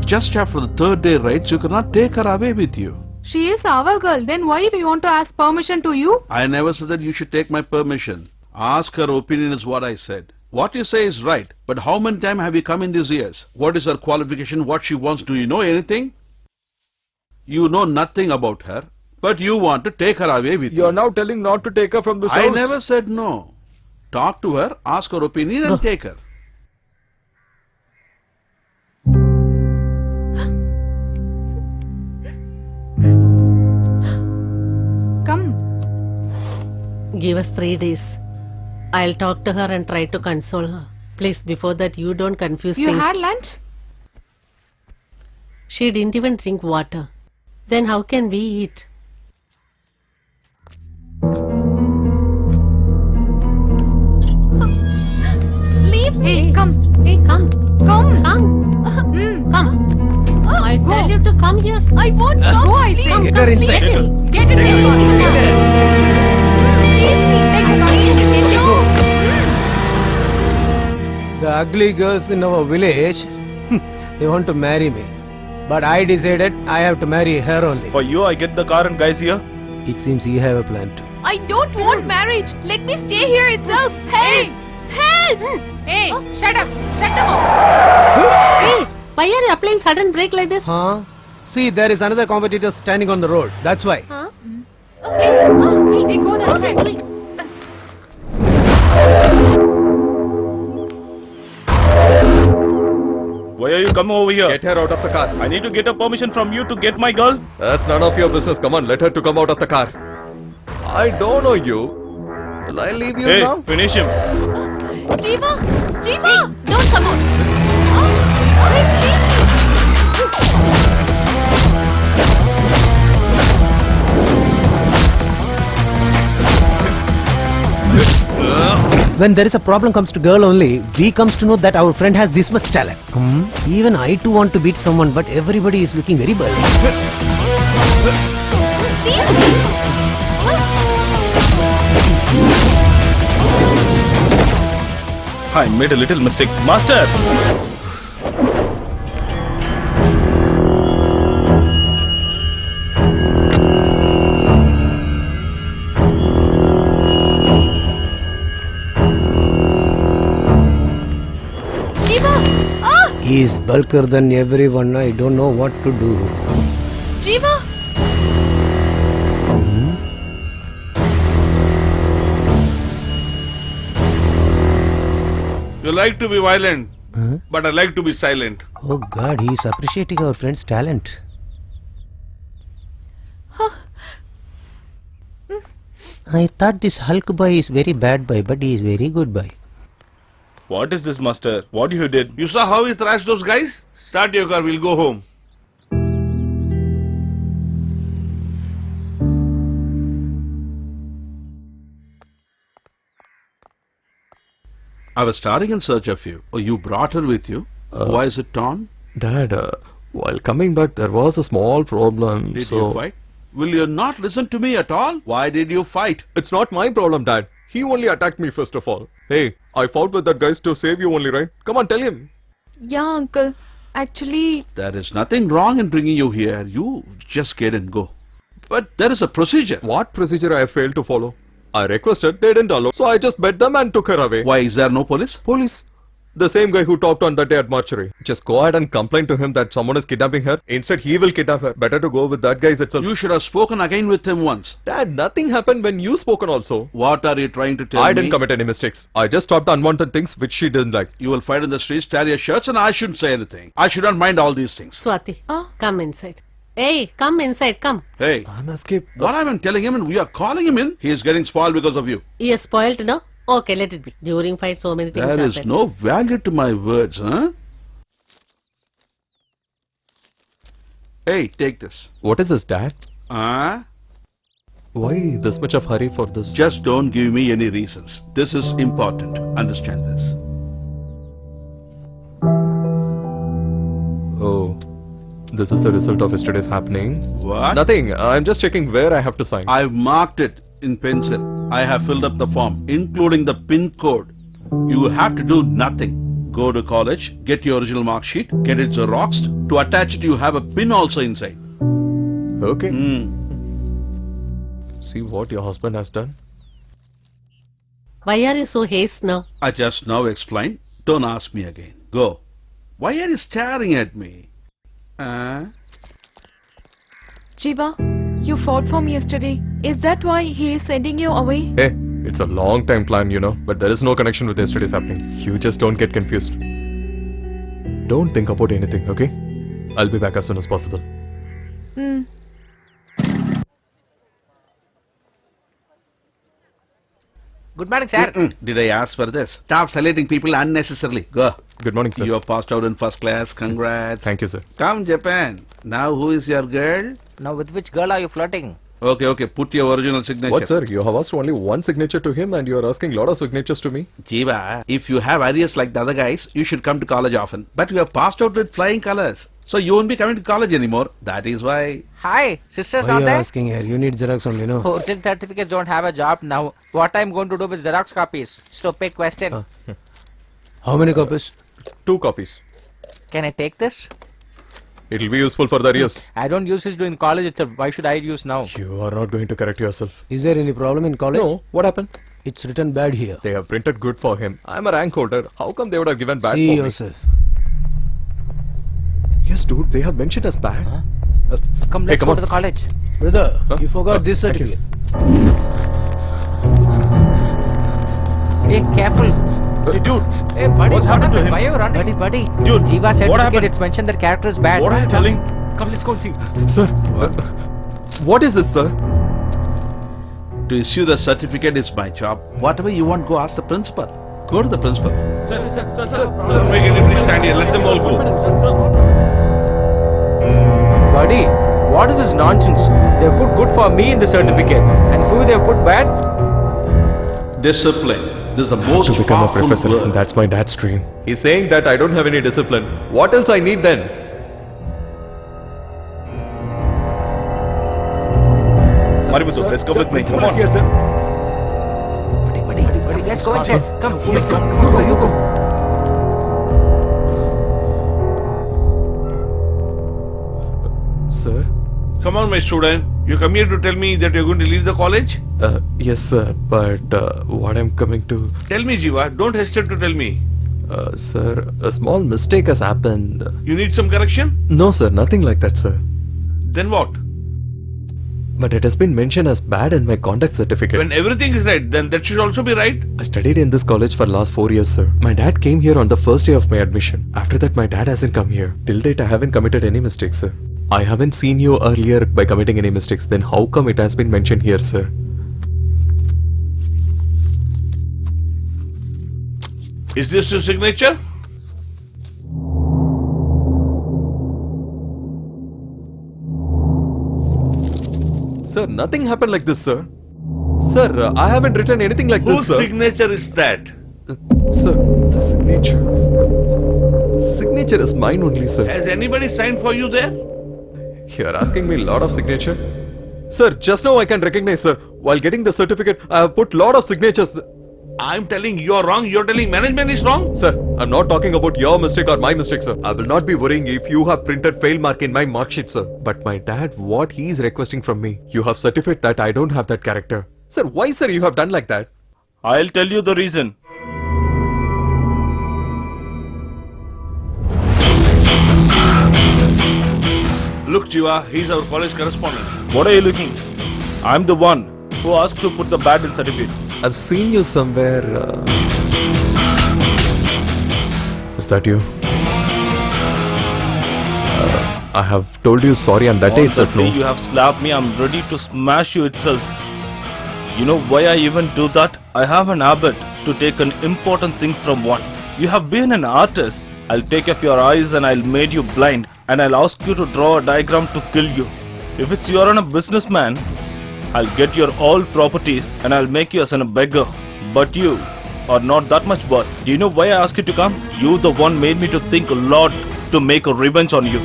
Just after the 3rd day rights, you cannot take her away with you. She is our girl. Then why we want to ask permission to you? I never said that you should take my permission. Ask her opinion is what I said. What you say is right, but how many times have you come in these years? What is her qualification? What she wants? Do you know anything? You know nothing about her, but you want to take her away with you. You're now telling not to take her from this I house. never said no. Talk to her, ask her opinion and take her. Come. Give us 3 days. I'll talk to her and try to console her. Please, before that, you don't confuse You things. had lunch? She didn't even drink water. Then how can we eat? Hey, come. Hey, come. Come. Come. Come. I tell you to come here. I won't come. Go, I say. Please, Get her please. inside. Get it. Leave me. Take the car. No. The ugly girls in our village, they want to marry me. But I decided I have to marry her only. For you, I get the car and guys here. It seems you have a plan too. I don't want marriage. Let me stay here itself. Help! Help! Hey, shut up. Shut them up. Hey, why are you applying sudden brake like this? Huh? See, there is another competitor standing on the road. That's why. Huh? Hey, go that side. Why are you coming over here? Get her out of the car. I need to get a permission from you to get my girl. That's none of your business. Come on, let her to come out of the car. I don't know you. Will I leave you Hey, now? finish him. Jiva! Jiva! Don't come out. Wait, leave me. When there is a problem comes to girl only, we comes to know that our friend has this much talent. Even I too want to beat someone, but everybody is looking very bad. Leave me. I made a little mistake. Master! Jiva! Ah! He is bulkier than everyone. I don't know what to do. Jiva! You like to be violent, but I like to be silent. Oh God, he is appreciating our friend's talent. I thought this Hulk boy is very bad boy, but he is very good boy. What is this, Master? What you did? You saw how he thrashed those guys? Start your car, we'll go home. I was starting in search of you. Oh, you brought her with you. Why is it torn? Dad, while coming back, there was a small problem. Did so you fight? Will you not listen to me at all? Why did you fight? It's not my problem, Dad. He only attacked me first of all. Hey, I fought with that guy to save you only, right? Come on, tell him. Yeah, uncle. Actually, There is nothing wrong in bringing you here. You just get and go. But there is a procedure. What procedure I failed to follow? I requested, they didn't allow. So I just bet them and took her away. Why is there no police? Police. The same guy who talked on that day at mortuary. Just go ahead and complain to him that someone is kidnapping her. Instead, he will kidnap her. Better to go with that guy itself. You should have spoken again with him once. Dad, nothing happened when you spoken also. What are you trying to tell me? I didn't commit any mistakes. I just stopped the unwanted things which she didn't like. You will fight in the streets, tear your shirts, and I shouldn't say anything. I should not mind all these things. Swati, come inside. Hey, come inside, come. Hey, I'm escape. what I've been telling him and we are calling him in, he is getting spoiled because of you. He is spoiled, no? Okay, let it be. During fight, so many things There happen. is no value to my words, huh? Hey, take this. What is this, Dad? Ah? Why this much of hurry for this? Just don't give me any reasons. This is important. Understand this. Oh, this is the result of yesterday's happening. What? Nothing. I'm just checking where I have to sign. I've marked it in pencil. I have filled up the form, including the PIN code. You have to do nothing. Go to college, get your original mark sheet, get it xeroxed. To attach it, you have a pin also inside. Okay. See what your husband has done? Why are you so haste now? I just now explained. Don't ask me again. Go. Why are you staring at me? Jiva, you fought for me yesterday. Is that why he is sending you away? Hey, it's a long time plan, you know, but there is no connection with yesterday's happening. You just don't get confused. Don't think about anything, okay? I'll be back as soon as possible. Good morning, sir. Did I ask for this? Stop saluting people unnecessarily. Go. Good morning, sir. You are passed out in first class. Congrats. Thank you, sir. Come, Japan. Now, who is your girl? Now, with which girl are you flirting? Okay, put your original signature. What, sir? You have asked only one signature to him and you are asking lot of signatures to me? Jiva, if you have arrears like the other guys, you should come to college often. But you have passed out with flying colors. So you won't be coming to college anymore. That is why. Hi, sisters Why on you there? asking here? You need Xerox only, no? Hotel certificates don't have a job now. What I'm going to do with Xerox copies? Stupid question. How many copies? 2 copies. Can I take this? It'll be useful for the arrears. I don't use this during college itself. Why should I use now? You are not going to correct yourself. Is there any problem in college? No, what happened? It's written bad here. They have printed good for him. I'm a rank holder. How come they would have given bad See for yourself. me? Yes, dude, they have mentioned as bad. Come, Hey, let's come go on. to the college. Brother, Huh? you forgot Oh, this thank you. certificate. Hey, careful. Hey, dude. Hey, buddy, What's what happened to him? Why are you running? Buddy. Dude, Jiva what certificate, happened? it's mentioned that character is bad. What are you telling? Come, let's go and see. Sir, what is this, sir? To issue the certificate is my job. Whatever you want, go ask the principal. Go to the principal. Sir. Don't make anybody stand here. Let them all go. Buddy, what is this nonsense? They put good for me in the certificate, and for you they put bad. Discipline. This is the most To become a powerful professor. word. That's my dad's dream. He's saying that I don't have any discipline. What else I need then? Maributhu, let's go with me. Come on. Here, sir. Buddy, let's go inside. Come, let's go. You go. Sir? Come on, my student. You come here to tell me that you're going to leave the college? Yes, sir. But what I'm coming to... Tell me, Jiva. Don't hesitate to tell me. Sir, a small mistake has happened. You need some correction? No, sir. Nothing like that, sir. Then what? But it has been mentioned as bad in my conduct certificate. When everything is right, then that should also be right. I studied in this college for last 4 years, sir. My dad came here on the first day of my admission. After that, my dad hasn't come here. Till date, I haven't committed any mistakes, sir. I haven't seen you earlier by committing any mistakes. Then how come it has been mentioned here, sir? Is this your signature? Sir, nothing happened like this, sir. Sir, I haven't written anything like Whose this, sir. signature is that? Sir, the signature. Signature is mine only, sir. Has anybody signed for you there? You're asking me a lot of signature? Sir, just now I can recognize, sir. While getting the certificate, I have put lot of signatures. I'm telling you're wrong. You're telling management is wrong. Sir, I'm not talking about your mistake or my mistake, sir. I will not be worrying if you have printed fail mark in my mark sheet, sir. But my dad, what he is requesting from me, you have certified that I don't have that character. Sir, why, sir, you have done like that? I'll tell you the reason. Look, Jiva, he's our college correspondent. What are you looking? I'm the one who asked to put the bad in certificate. I've seen you somewhere. Is that you? I have told you sorry on that On day the itself, day no? you have slapped me, I'm ready to smash you itself. You know why I even do that? I have an habit to take an important thing from one. You have been an artist. I'll take off your eyes and I'll make you blind, and I'll ask you to draw a diagram to kill you. If it's you're a businessman, I'll get your all properties and I'll make you as a beggar. But you are not that much worth. Do you know why I asked you to come? You the one made me to think a lot to make a revenge on you.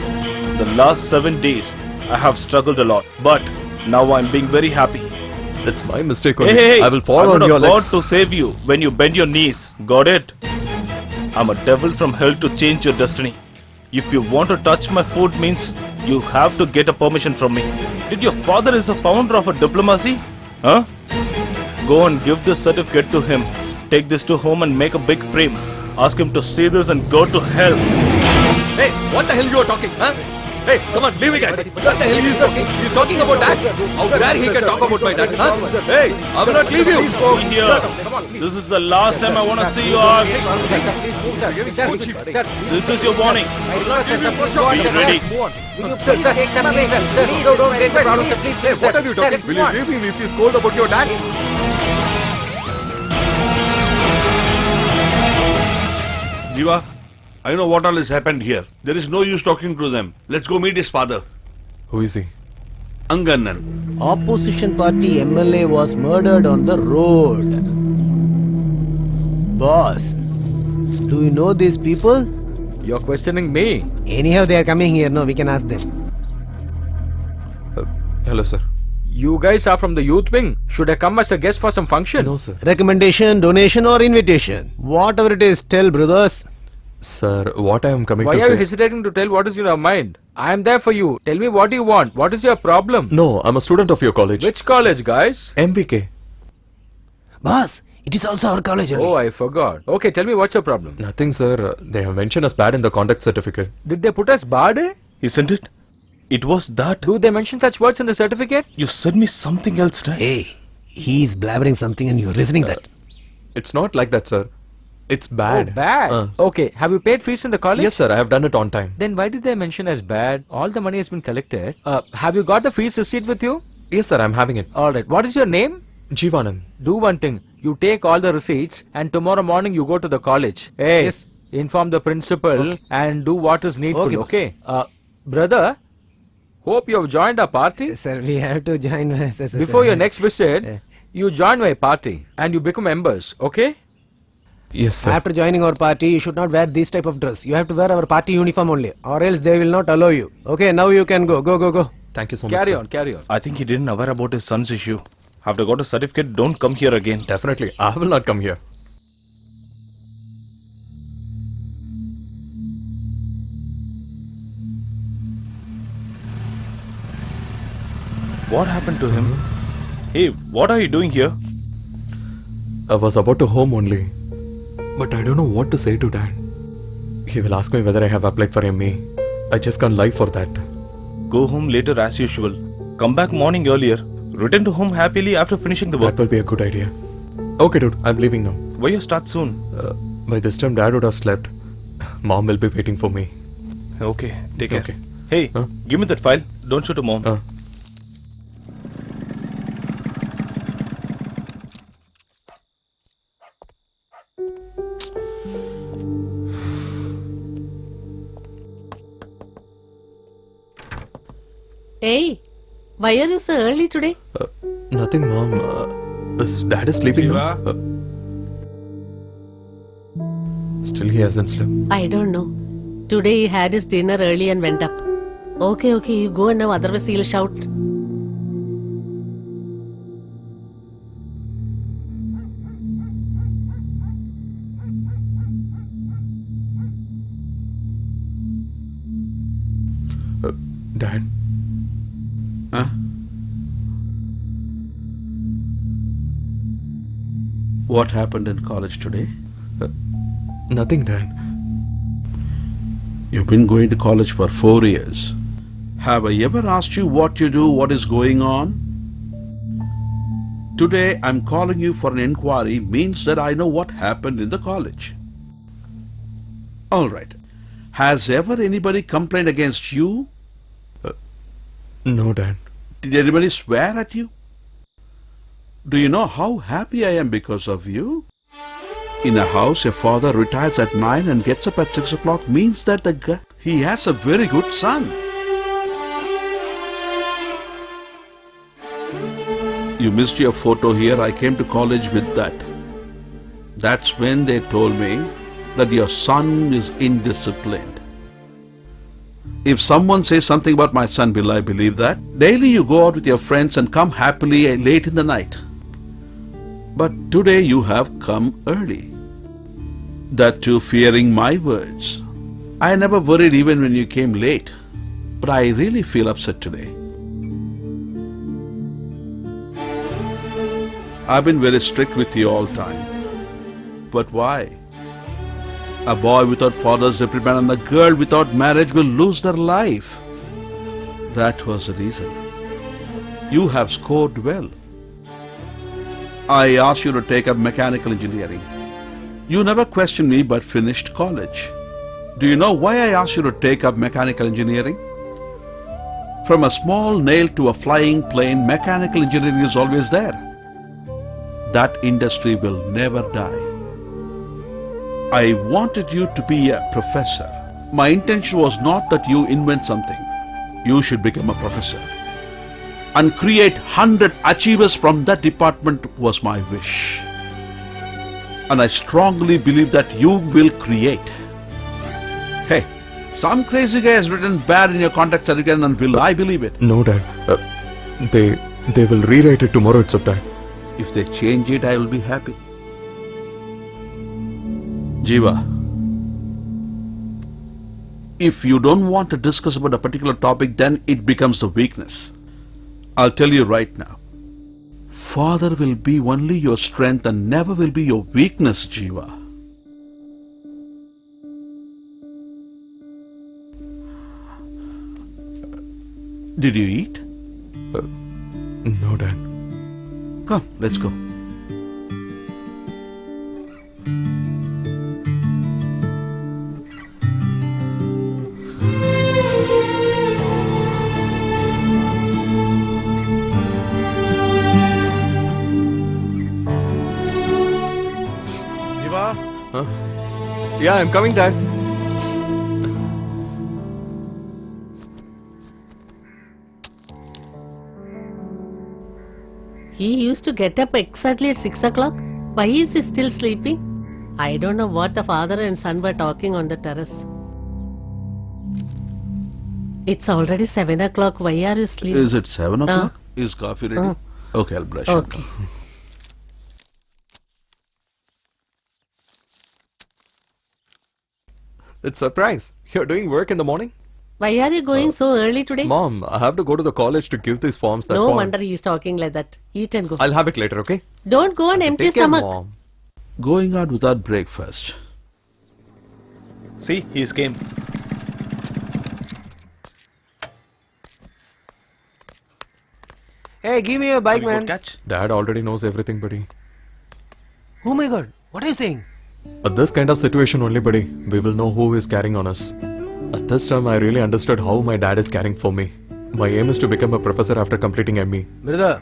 The last 7 days, I have struggled a lot, but now I'm being very happy. That's my mistake only. Hey, I will fall I'm on not your a god legs. to save you when you bend your knees. Got it? I'm a devil from hell to change your destiny. If you want to touch my food means you have to get a permission from me. Did your father is a founder of a diplomacy? Huh? Go and give this certificate to him. Take this to home and make a big frame. Ask him to see this and go to hell. Hey, what the hell you are talking, huh? Hey, come on, leave me, guys. What the hell he is talking? He's talking about that? How dare he can talk about my dad, huh? Hey, I will not leave you. See here. This is the last time I want to see you out. This is your warning. Be ready. Sir, take some away, sir. Sir, please, don't get the problem, sir. Please, Hey, please, what sir. are you talking? Sir, Will you leave him if he scold about your dad? Jiva, I know what all has happened here. There is no use talking to them. Let's go meet his father. Who is he? Angannan. Opposition party MLA was murdered on the road. Boss, do you know these people? You're questioning me. Anyhow, they are coming here. No, we can ask them. Hello, sir. You guys are from the youth wing. Should I come as a guest for some function? No, sir. Recommendation, donation, or invitation? Whatever it is, tell brothers. Sir, what I am coming Why to are say... you hesitating to tell what is in your mind? I am there for you. Tell me what you want. What is your problem? No, I'm a student of your college. Which college, guys? MBK. Boss, it is also our college only. Oh, I forgot. Okay, tell me what's your problem. Nothing, sir. They have mentioned us bad in the conduct certificate. Did they put us bad? Isn't it? It was that. Do they mention such words in the certificate? You said me something else, right? Hey, he is blabbering something and you're listening that. It's not like that, sir. It's bad. Oh, bad. Okay, have you paid fees in the college? Yes, sir. I have done it on time. Then why did they mention as bad? All the money has been collected. Have you got the fees receipt with you? Yes, sir. I'm having it. Alright, what is your name? Jivanand. Do one thing. You take all the receipts and tomorrow morning you go to the college. Hey, Yes. inform the principal and do what is needful, Okay, boss. okay? Brother, hope you have joined our party. Sir, we have to join. Before your next visit, you join my party and you become members, okay? Yes, sir. After joining our party, you should not wear this type of dress. You have to wear our party uniform only, or else they will not allow you. Okay, now you can go. Go. Thank you so much, Carry sir. on, carry on. I think he didn't aware about his son's issue. After got a certificate, don't come here again. Definitely. I will not come here. What happened to him? Hey, what are you doing here? I was about to home only. But I don't know what to say to Dad. He will ask me whether I have applied for MA. I just can't lie for that. Go home later as usual. Come back morning earlier. Return to home happily after finishing the work. That will be a good idea. Okay, dude. I'm leaving now. Why you start soon? By this time, Dad would have slept. Mom will be waiting for me. Okay, take care. Okay. Hey, Huh? give me that file. Don't show to mom. Hey, why are you so early today? Nothing, Mom. Is Dad is sleeping now? Still, he hasn't slept. I don't know. Today he had his dinner early and went up. Okay, you go now, otherwise he'll shout. Dad? Huh? What happened in college today? Nothing, Dad. You've been going to college for 4 years. Have I ever asked you what you do, what is going on? Today I'm calling you for an inquiry means that I know what happened in the college. Alright. Has ever anybody complained against you? No, Dad. Did anybody swear at you? Do you know how happy I am because of you? In a house, a father retires at 9 and gets up at 6 o'clock means that he has a very good son. You missed your photo here. I came to college with that. That's when they told me that your son is indisciplined. If someone says something about my son, will I believe that? Daily you go out with your friends and come happily late in the night. But today you have come early. That too fearing my words. I never worried even when you came late. But I really feel upset today. I've been very strict with you all time. But why? A boy without father's reprimand and a girl without marriage will lose their life. That was the reason. You have scored well. I asked you to take up mechanical engineering. You never questioned me but finished college. Do you know why I asked you to take up mechanical engineering? From a small nail to a flying plane, mechanical engineering is always there. That industry will never die. I wanted you to be a professor. My intention was not that you invent something. You should become a professor. and create 100 achievers from that department was my wish. And I strongly believe that you will create. Hey, some crazy guy has written bad in your contact certificate and will I believe it? No, Dad. They will rewrite it tomorrow itself, Dad. If they change it, I will be happy. Jiva, if you don't want to discuss about a particular topic, then it becomes the weakness. I'll tell you right now. Father will be only your strength and never will be your weakness, Jiva. Did you eat? No, Dad. Come, let's go. Jiva, Yeah, I'm coming, Dad. He used to get up exactly at 6 o'clock. Why is he still sleeping? I don't know what the father and son were talking on the terrace. It's already 7 o'clock. Why are you sleeping? Is it 7 o'clock? Is coffee ready? Okay, I'll brush it. Okay. It's surprise. You're doing work in the morning? Why are you going so early today? Mom, I have to go to the college to give these forms. That's No why. wonder he's talking like that. Eat and go. I'll have it later, okay? Don't go on empty Take care, stomach. Mom. Going out without breakfast. See, he's game. Hey, give me your bike, Have you got man. catch? Dad already knows everything, buddy. Oh my god, what are you saying? At this kind of situation only, buddy, we will know who is carrying on us. At this time, I really understood how my dad is caring for me. My aim is to become a professor after completing ME. Brother,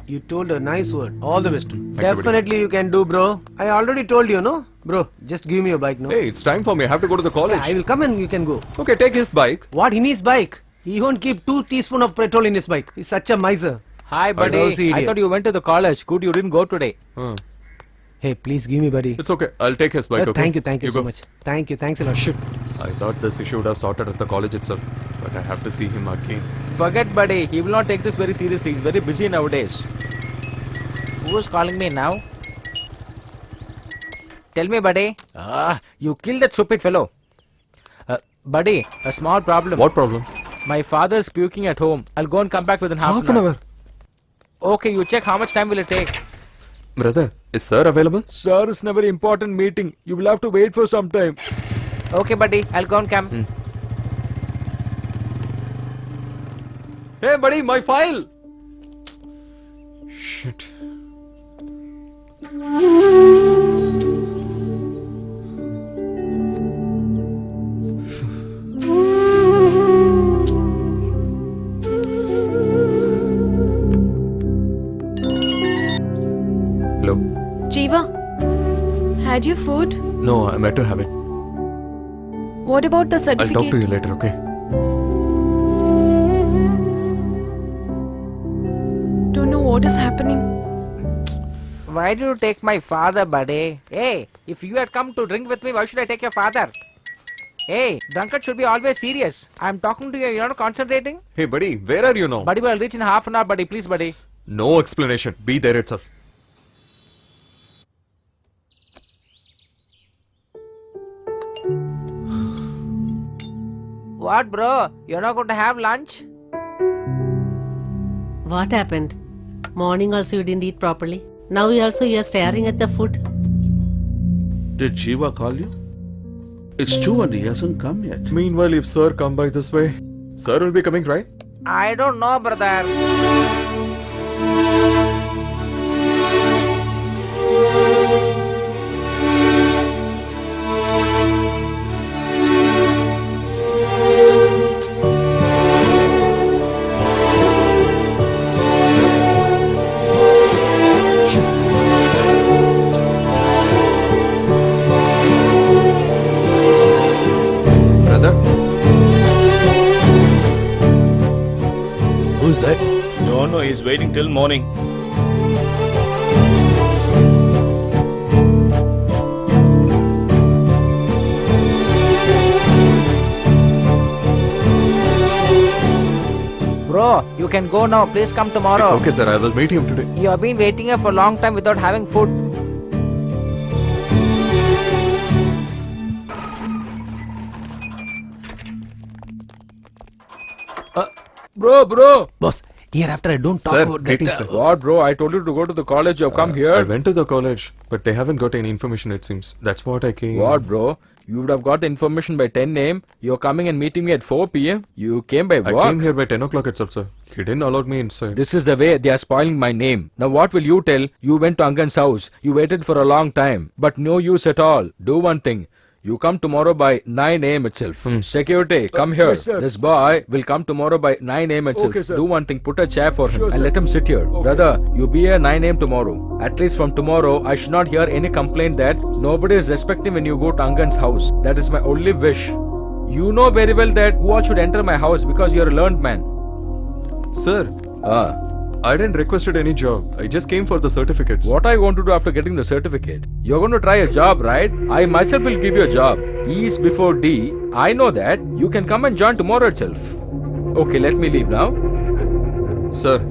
you told a nice word. All the best. buddy. Definitely you can do, bro. I already told you, no? Bro, just give me your bike, no? Hey, it's time for me. I have to go to the college. I will come and you can go. Okay, take his bike. What in his bike? He won't keep 2 teaspoons of petrol in his bike. He's such a miser. Hi, buddy. Lousy I idiot. thought you went to the college. Good, you didn't go today. Hey, please give me, buddy. It's okay. I'll take his bike, okay? Thank you so go. much. Thank you, thanks a lot. Shit. I thought this issue would have sorted at the college itself. But I have to see him again. Forget, buddy. He will not take this very seriously. He's very busy nowadays. Who is calling me now? Tell me, buddy. You killed that stupid fellow. Buddy, a small problem. What problem? My father's puking at home. I'll go and come back within half an hour. Okay, you check how much time will it take. Brother, is sir available? Sir, it's a very important meeting. You will have to wait for some time. Okay, buddy. I'll go and come. Hey, buddy, my file! Shit. Hello? Jiva, had you food? No, I'm yet to have it. What about the I'll certificate? talk to you later, okay? Don't know what is happening. Why did you take my father, buddy? Hey, if you had come to drink with me, why should I take your father? Hey, drunkard should be always serious. I'm talking to you, you're not concentrating? Hey, buddy, where are you now? Buddy, I'll reach in half an hour, buddy. Please, buddy. No explanation. Be there itself. What, bro? You're not going to have lunch? What happened? Morning also you didn't eat properly. Now you also you're staring at the food. Did Jiva call you? It's 2 and he hasn't come yet. Meanwhile, if sir come by this way, sir will be coming, right? I don't know, brother. Brother? Who's that? Don't No, he's waiting till morning. Bro, you can go now. Please come tomorrow. It's okay, sir. I will meet him today. You have been waiting here for a long time without having food. Bro. Boss, hereafter I don't talk Sir, about that. greetings, sir. What, bro? I told you to go to the college. You have come I here. went to the college, but they haven't got any information, it seems. That's what I came. What, bro? You would have got the information by 10 a.m. You're coming and meeting me at 4 p.m. You came by I walk. came here by 10 o'clock itself, sir. He didn't allow me inside. This is the way they are spoiling my name. Now what will you tell? You went to Angan's house. You waited for a long time. But no use at all. Do one thing. You come tomorrow by 9 a.m. itself. Security, come here. yes, sir. This boy will come tomorrow by 9 a.m. itself. Okay, sir. Do one thing. Put a chair for him Sure, and sir. let him sit here. Brother, you be here 9 a.m. tomorrow. At least from tomorrow, I should not hear any complaint that nobody is respecting when you go to Angan's house. That is my only wish. You know very well that who all should enter my house because you are a learned man. Sir, I didn't requested any job. I just came for the certificates. What are you going to do after getting the certificate? You're going to try a job, right? I myself will give you a job. E is before D. I know that. You can come and join tomorrow itself. Okay, let me leave now. Sir,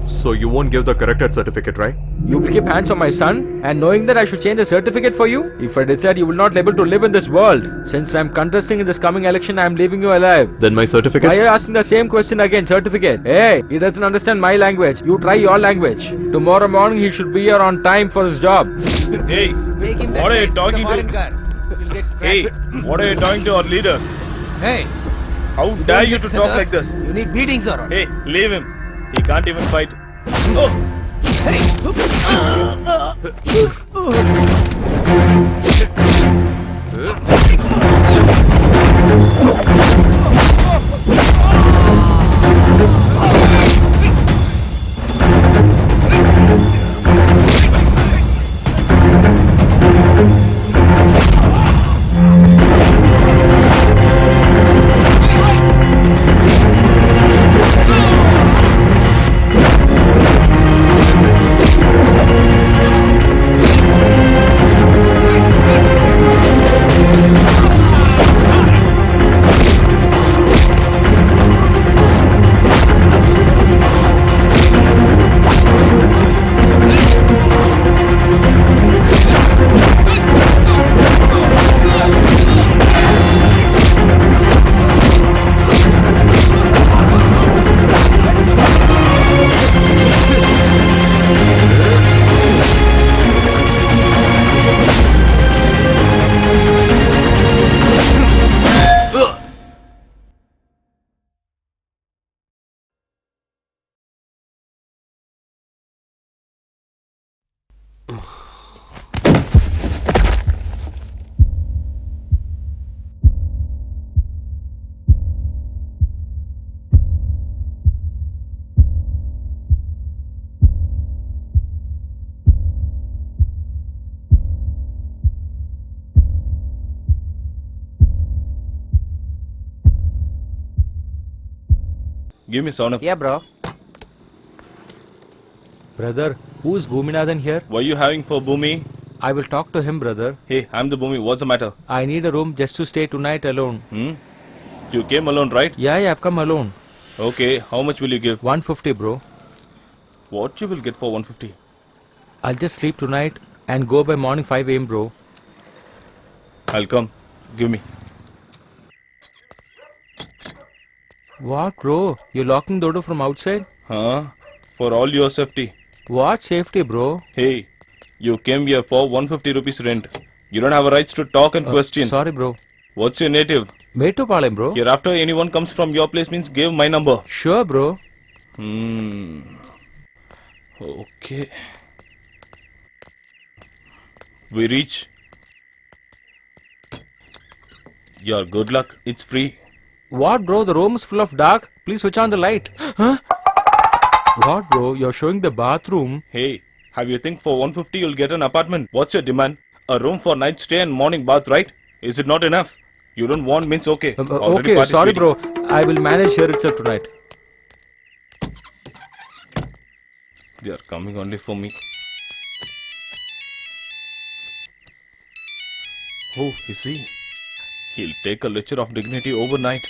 so you won't give the corrected certificate, right? You will keep hands on my son and knowing that I should change the certificate for you? If I decide you will not be able to live in this world, since I'm contesting in this coming election, I'm leaving you alive. Then my Why certificates? are you asking the same question again? Certificate. Hey, he doesn't understand my language. You try your language. Tomorrow morning he should be here on time for his job. Hey, Make him that what are you side. talking It's a foreign to? car. We'll get Hey, scratched. what are you talking to our leader? Hey, How don't dare you to listen talk us. like this? You need beatings or what? Hey, leave him. He can't even fight. Oh, give me Sonam. Yeah, bro. Brother, who's Bhuminathan here? What are you having for Bhumi? I will talk to him, brother. Hey, I'm the Bhumi. What's the matter? I need a room just to stay tonight alone. You came alone, right? Yeah, I've come alone. Okay, how much will you give? 150, bro. What you will get for 150? I'll just sleep tonight and go by morning 5 a.m., bro. I'll come. Give me. What, bro? You're locking the door from outside? Huh? For all your safety. What safety, bro? Hey, you came here for 150 rupees rent. You don't have a rights to talk and question. Sorry, bro. What's your native? Metupalayam, bro. Hereafter anyone comes from your place means give my number. Sure, bro. Okay. We reach. Your good luck. It's free. What, bro? The room is full of dark. Please switch on the light. Huh? What, bro? You're showing the bathroom. Hey, have you think for 150 you'll get an apartment? What's your demand? A room for night stay and morning bath, right? Is it not enough? You don't want means okay. Already Okay, sorry, participating. bro. I will manage here itself tonight. They are coming only for me. Who is he? He'll take a lecture of dignity overnight.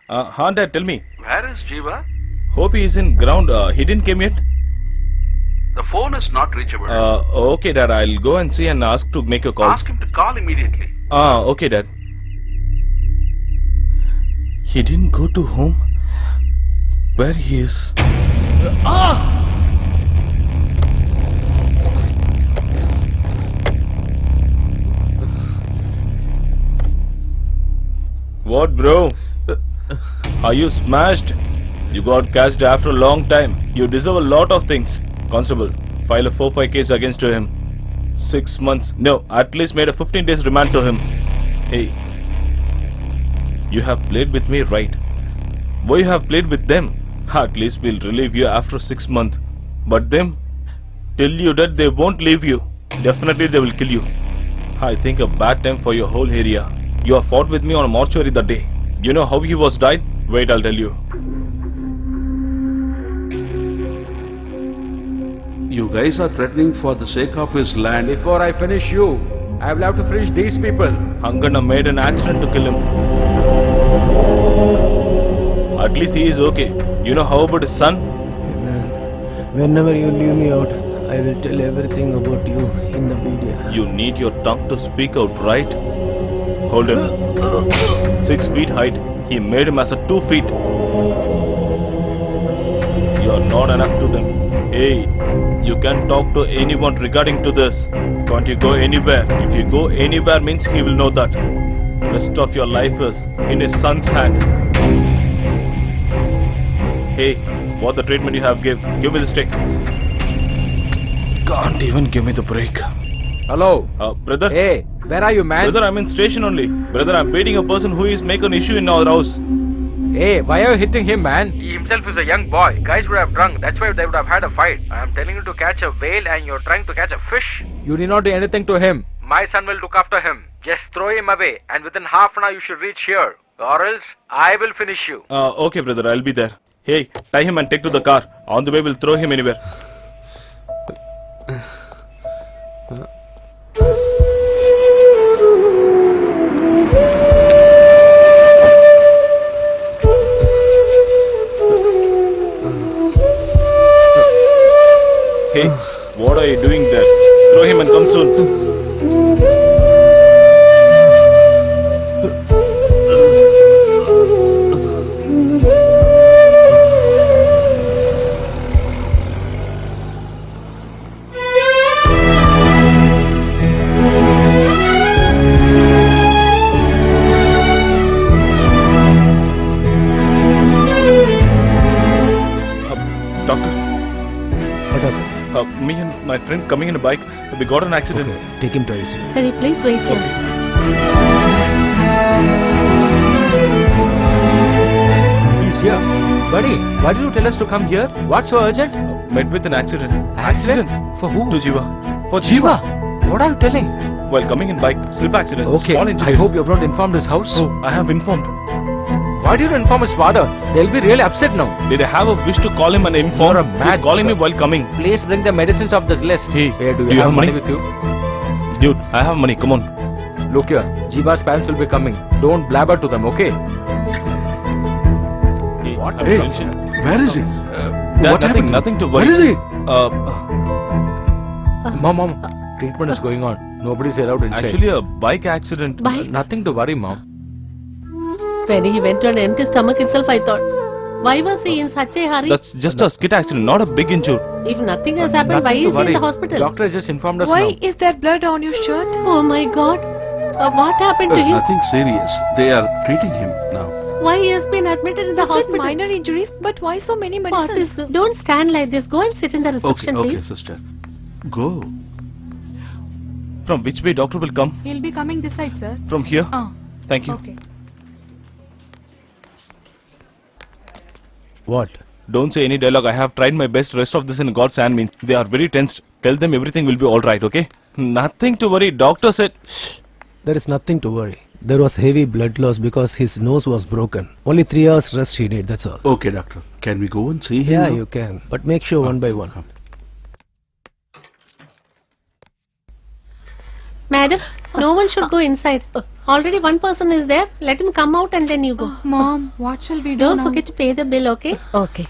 Dad, tell me. Where is Jiva? Hope he is in ground. He didn't came yet. The phone is not reachable. Okay, Dad. I'll go and see and ask to make a call. Ask him to call immediately. Okay, Dad. He didn't go to home. Where he is? What, bro? Are you smashed? You got catched after a long time. You deserve a lot of things. Constable, file a 4-5 case against him. 6 months. No, at least made a 15 days remand to him. Hey, you have played with me, right? Why you have played with them? At least we'll relieve you after 6 months. But them, tell you that they won't leave you. Definitely they will kill you. I think a bad time for your whole area. You have fought with me on a mortuary that day. You know how he was died? Wait, I'll tell you. You guys are threatening for the sake of his land. Before I finish you, I will have to finish these people. Hangana made an accident to kill him. At least he is okay. You know how about his son? Man, whenever you leave me out, I will tell everything about you in the media. You need your tongue to speak out, right? Hold him. 6 feet height. He made him as a 2 feet. You are not enough to them. Hey, you can talk to anyone regarding to this. Can't you go anywhere? If you go anywhere means he will know that. Rest of your life is in his son's hand. Hey, what the treatment you have give? Give me the stick. Can't even give me the break. Hello? Brother? Hey, where are you, man? Brother, I'm in station only. Brother, I'm beating a person who is making an issue in our house. Hey, why are you hitting him, man? He himself is a young boy. Guys would have drunk. That's why they would have had a fight. I am telling you to catch a whale and you're trying to catch a fish. You need not do anything to him. My son will look after him. Just throw him away and within half an hour you should reach here. Or else, I will finish you. Okay, brother, I'll be there. Hey, tie him and take to the car. On the way, we'll throw him anywhere. Hey, what are you doing there? Throw him and come soon. Doctor. What happened? Me and my friend coming in a bike, we got an accident. Okay, take him to ICU. Sorry, please wait here. He's here. Buddy, why did you tell us to come here? What's so urgent? Met with an accident. Accident? For who? To Jiva. For Jiva. What are you telling? While coming in bike, slip accident. Okay, Small I injuries. hope you have not informed his house. Oh, I have informed. Why did you inform his father? They'll be really upset now. Did I have a wish to call him and inform? You're a He's mad calling me fucker. while coming. Please bring the medicines of this list. Hey, do you have money with you? Dude, I have money. Come on. Look here, Jiva's parents will be coming. Don't blabber to them, okay? Hey, What? I'm Hey, mentioned. where is he? What happened? Nothing to worry. Where is he? Mom, treatment is going on. Nobody's allowed inside. Actually, a bike accident. Bike? Nothing to worry, Mom. When he went on empty stomach itself, I thought, why was he in such a hurry? That's just a skid accident, not a big injury. If nothing has happened, why Nothing to is he in worry. the hospital? Doctor has just informed us Why now. is there blood on your shirt? Oh my God. What happened to him? Nothing serious. They are treating him now. Why he has been admitted in the You said hospital? minor injuries, but why so many What medicines? is this? Don't stand like this. Go and sit in the Okay, reception, okay, please. sister. Go. From which way doctor will come? He'll be coming this side, sir. From here? Thank you. Okay. What? Don't say any dialogue. I have tried my best. Rest of this in God's hand means they are very tensed. Tell them everything will be alright, okay? Nothing to worry. Doctor said. There is nothing to worry. There was heavy blood loss because his nose was broken. Only 3 hours rest he need, that's all. Okay, doctor. Can we go and see him? Yeah, now? you can. But make sure one by one. Madam, no one should go inside. Already one person is there. Let him come out and then you go. Mom, what shall we do Don't now? forget to pay the bill, okay? Okay.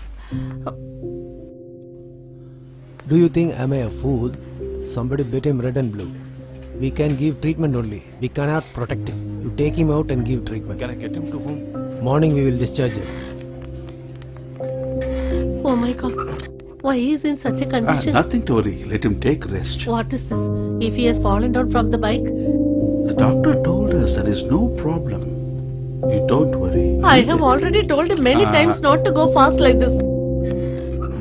Do you think am I a fool? Somebody bit him red and blue. We can give treatment only. We cannot protect him. You take him out and give treatment. Can I get him to whom? Morning we will discharge him. Oh my god. Why he is in such a condition? Nothing to worry. Let him take rest. What is this? If he has fallen down from the bike? The doctor told us there is no problem. You don't worry. I have already told him many times not to go fast like this.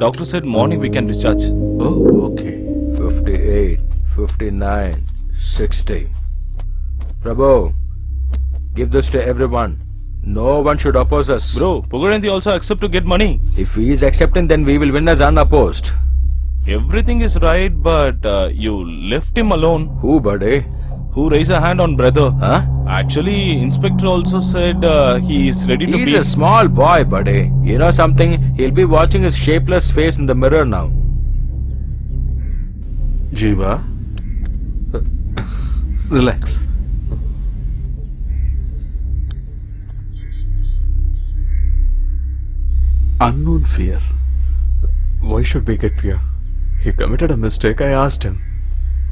Doctor said morning we can discharge. Oh, okay. 58, 59, 60. Prabhu, give this to everyone. No one should oppose us. Bro, Pugaranthi also accept to get money. If he is accepting, then we will win as unopposed. Everything is right, but you left him alone. Who, buddy? Who raised a hand on brother? Huh? Actually, inspector also said he is ready to He's be. a small boy, buddy. You know something? He'll be watching his shapeless face in the mirror now. Jiva, relax. Unknown fear. Why should we get fear? He committed a mistake, I asked him.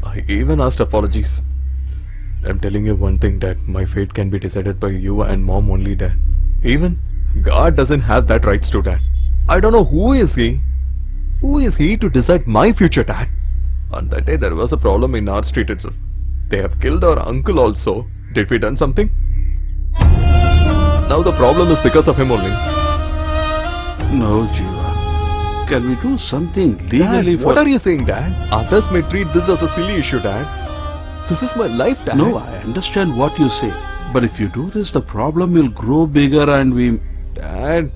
I even asked apologies. I'm telling you one thing, Dad. My fate can be decided by you and Mom only, Dad. Even God doesn't have that rights to, Dad. I don't know who is he. Who is he to decide my future, Dad? On that day, there was a problem in our street itself. They have killed our uncle also. Did we done something? Now the problem is because of him only. No, Jiva. Can we do something legally Dad, what are you saying, Dad? Others may treat this as a silly issue, Dad. This is my life, Dad. No, I understand what you say. But if you do this, the problem will grow bigger and we... Dad.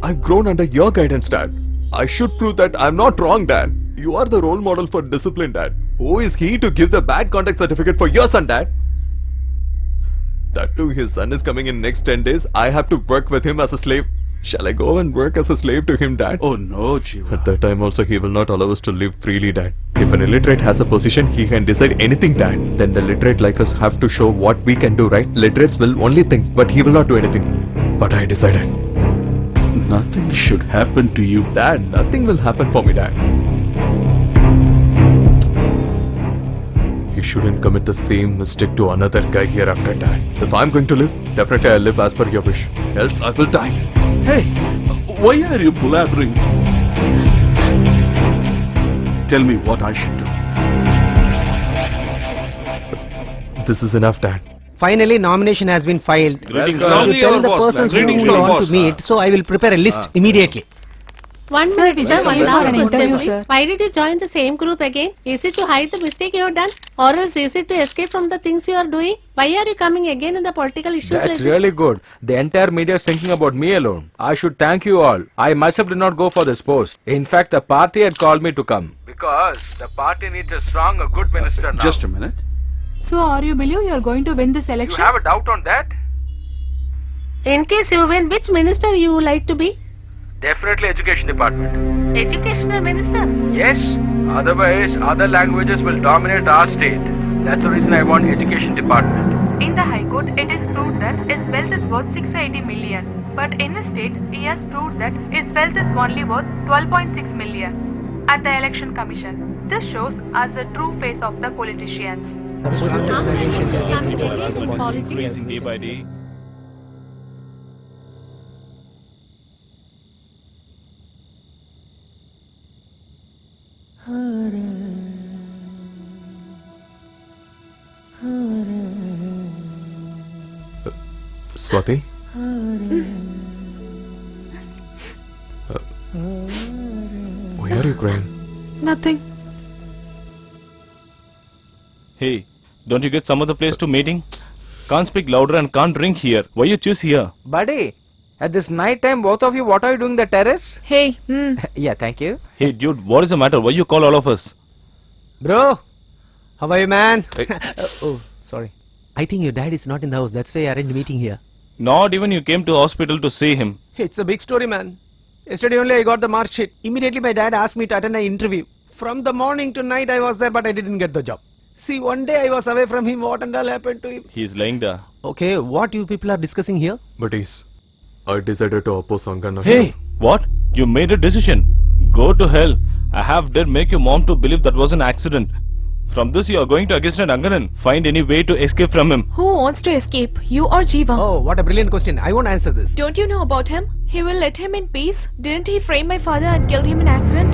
I've grown under your guidance, Dad. I should prove that I'm not wrong, Dad. You are the role model for discipline, Dad. Who is he to give the bad conduct certificate for your son, Dad? That too, his son is coming in next 10 days. I have to work with him as a slave. Shall I go and work as a slave to him, Dad? Oh no, Jiva. At that time also, he will not allow us to live freely, Dad. If an illiterate has a position, he can decide anything, Dad. Then the literate like us have to show what we can do, right? Literates will only think, but he will not do anything. But I decided. Nothing should happen to you. Dad, nothing will happen for me, Dad. He shouldn't commit the same mistake to another guy hereafter, Dad. If I'm going to live, definitely I'll live as per your wish. Else I will die. Hey, why are you blabbering? Tell me what I should do. This is enough, Dad. Finally, nomination has been filed. Greetings, So sir. you tell the persons who Greetings, you sir. want to meet, so I will prepare a list immediately. One Sir, minute, we sir. just One went for last an question, interview, please. sir. Why did you join the same group again? Is it to hide the mistake you have done? Or else is it to escape from the things you are doing? Why are you coming again in the political issues like That's this? really good. The entire media is thinking about me alone. I should thank you all. I myself did not go for this post. In fact, the party had called me to come. Because the party needs a strong, a good minister now. Just a minute. So, are you believe you are going to win this You election? have a doubt on that? In case you win, which minister you would like to be? Definitely education department. Educational minister. Yes. Otherwise, other languages will dominate our state. That's the reason I want education department. In the High Court, it is proved that his wealth is worth 680 million. But in his state, he has proved that his wealth is only worth 12.6 million. At the Election Commission, this shows us the true face of the politicians. Increasing day by day. Swati? Why are you crying? Nothing. Hey, don't you get some other place to meeting? Can't speak louder and can't drink here. Why you choose here? Buddy, at this night time, both of you, what are you doing the terrace? Hey, Yeah, thank you. Hey dude, what is the matter? Why you call all of us? Bro, how are you, man? Hey. Oh, sorry. I think your dad is not in the house. That's why I arranged a meeting here. Not even you came to hospital to see him. It's a big story, man. Yesterday only I got the mark sheet. Immediately my dad asked me to attend an interview. From the morning to night I was there, but I didn't get the job. See, one day I was away from him. What and all happened to him? He's lying there. Okay, what you people are discussing here? Buddies, I decided to oppose Angana. Hey, what? You made a decision. Go to hell. I have did make your mom to believe that was an accident. From this, you are going to against an Anganan. Find any way to escape from him. Who wants to escape? You or Jiva? Oh, what a brilliant question. I won't answer this. Don't you know about him? He will let him in peace. Didn't he frame my father and killed him in accident?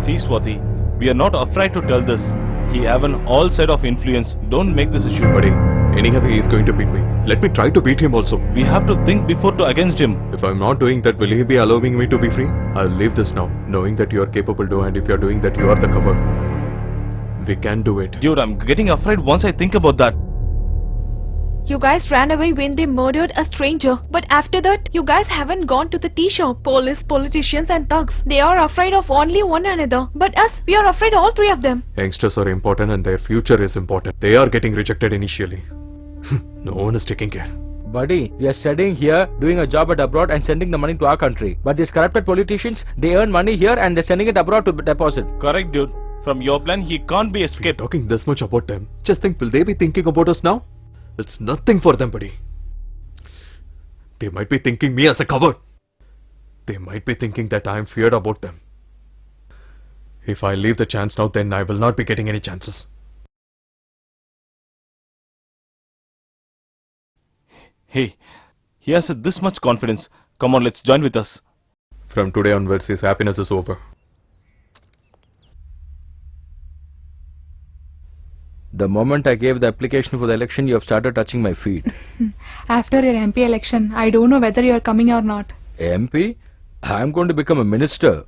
See, Swati, we are not afraid to tell this. He have an all side of influence. Don't make this issue. Buddy, anyhow he is going to beat me. Let me try to beat him also. We have to think before to against him. If I'm not doing that, will he be allowing me to be free? I'll leave this now, knowing that you are capable to, and if you are doing that, you are the cover. We can do it. Dude, I'm getting afraid once I think about that. You guys ran away when they murdered a stranger. But after that, you guys haven't gone to the tea shop. Police, politicians and thugs. They are afraid of only one another. But us, we are afraid all three of them. Youngsters are important and their future is important. They are getting rejected initially. No one is taking care. Buddy, we are studying here, doing a job at abroad and sending the money to our country. But these corrupted politicians, they earn money here and they're sending it abroad to deposit. Correct, dude. From your plan, he can't be We're escaped. talking this much about them. Just think, will they be thinking about us now? It's nothing for them, buddy. They might be thinking me as a coward. They might be thinking that I am feared about them. If I leave the chance now, then I will not be getting any chances. Hey, he has this much confidence. Come on, let's join with us. From today onwards, his happiness is over. The moment I gave the application for the election, you have started touching my feet. After your MP election, I don't know whether you are coming or not. MP? I'm going to become a minister.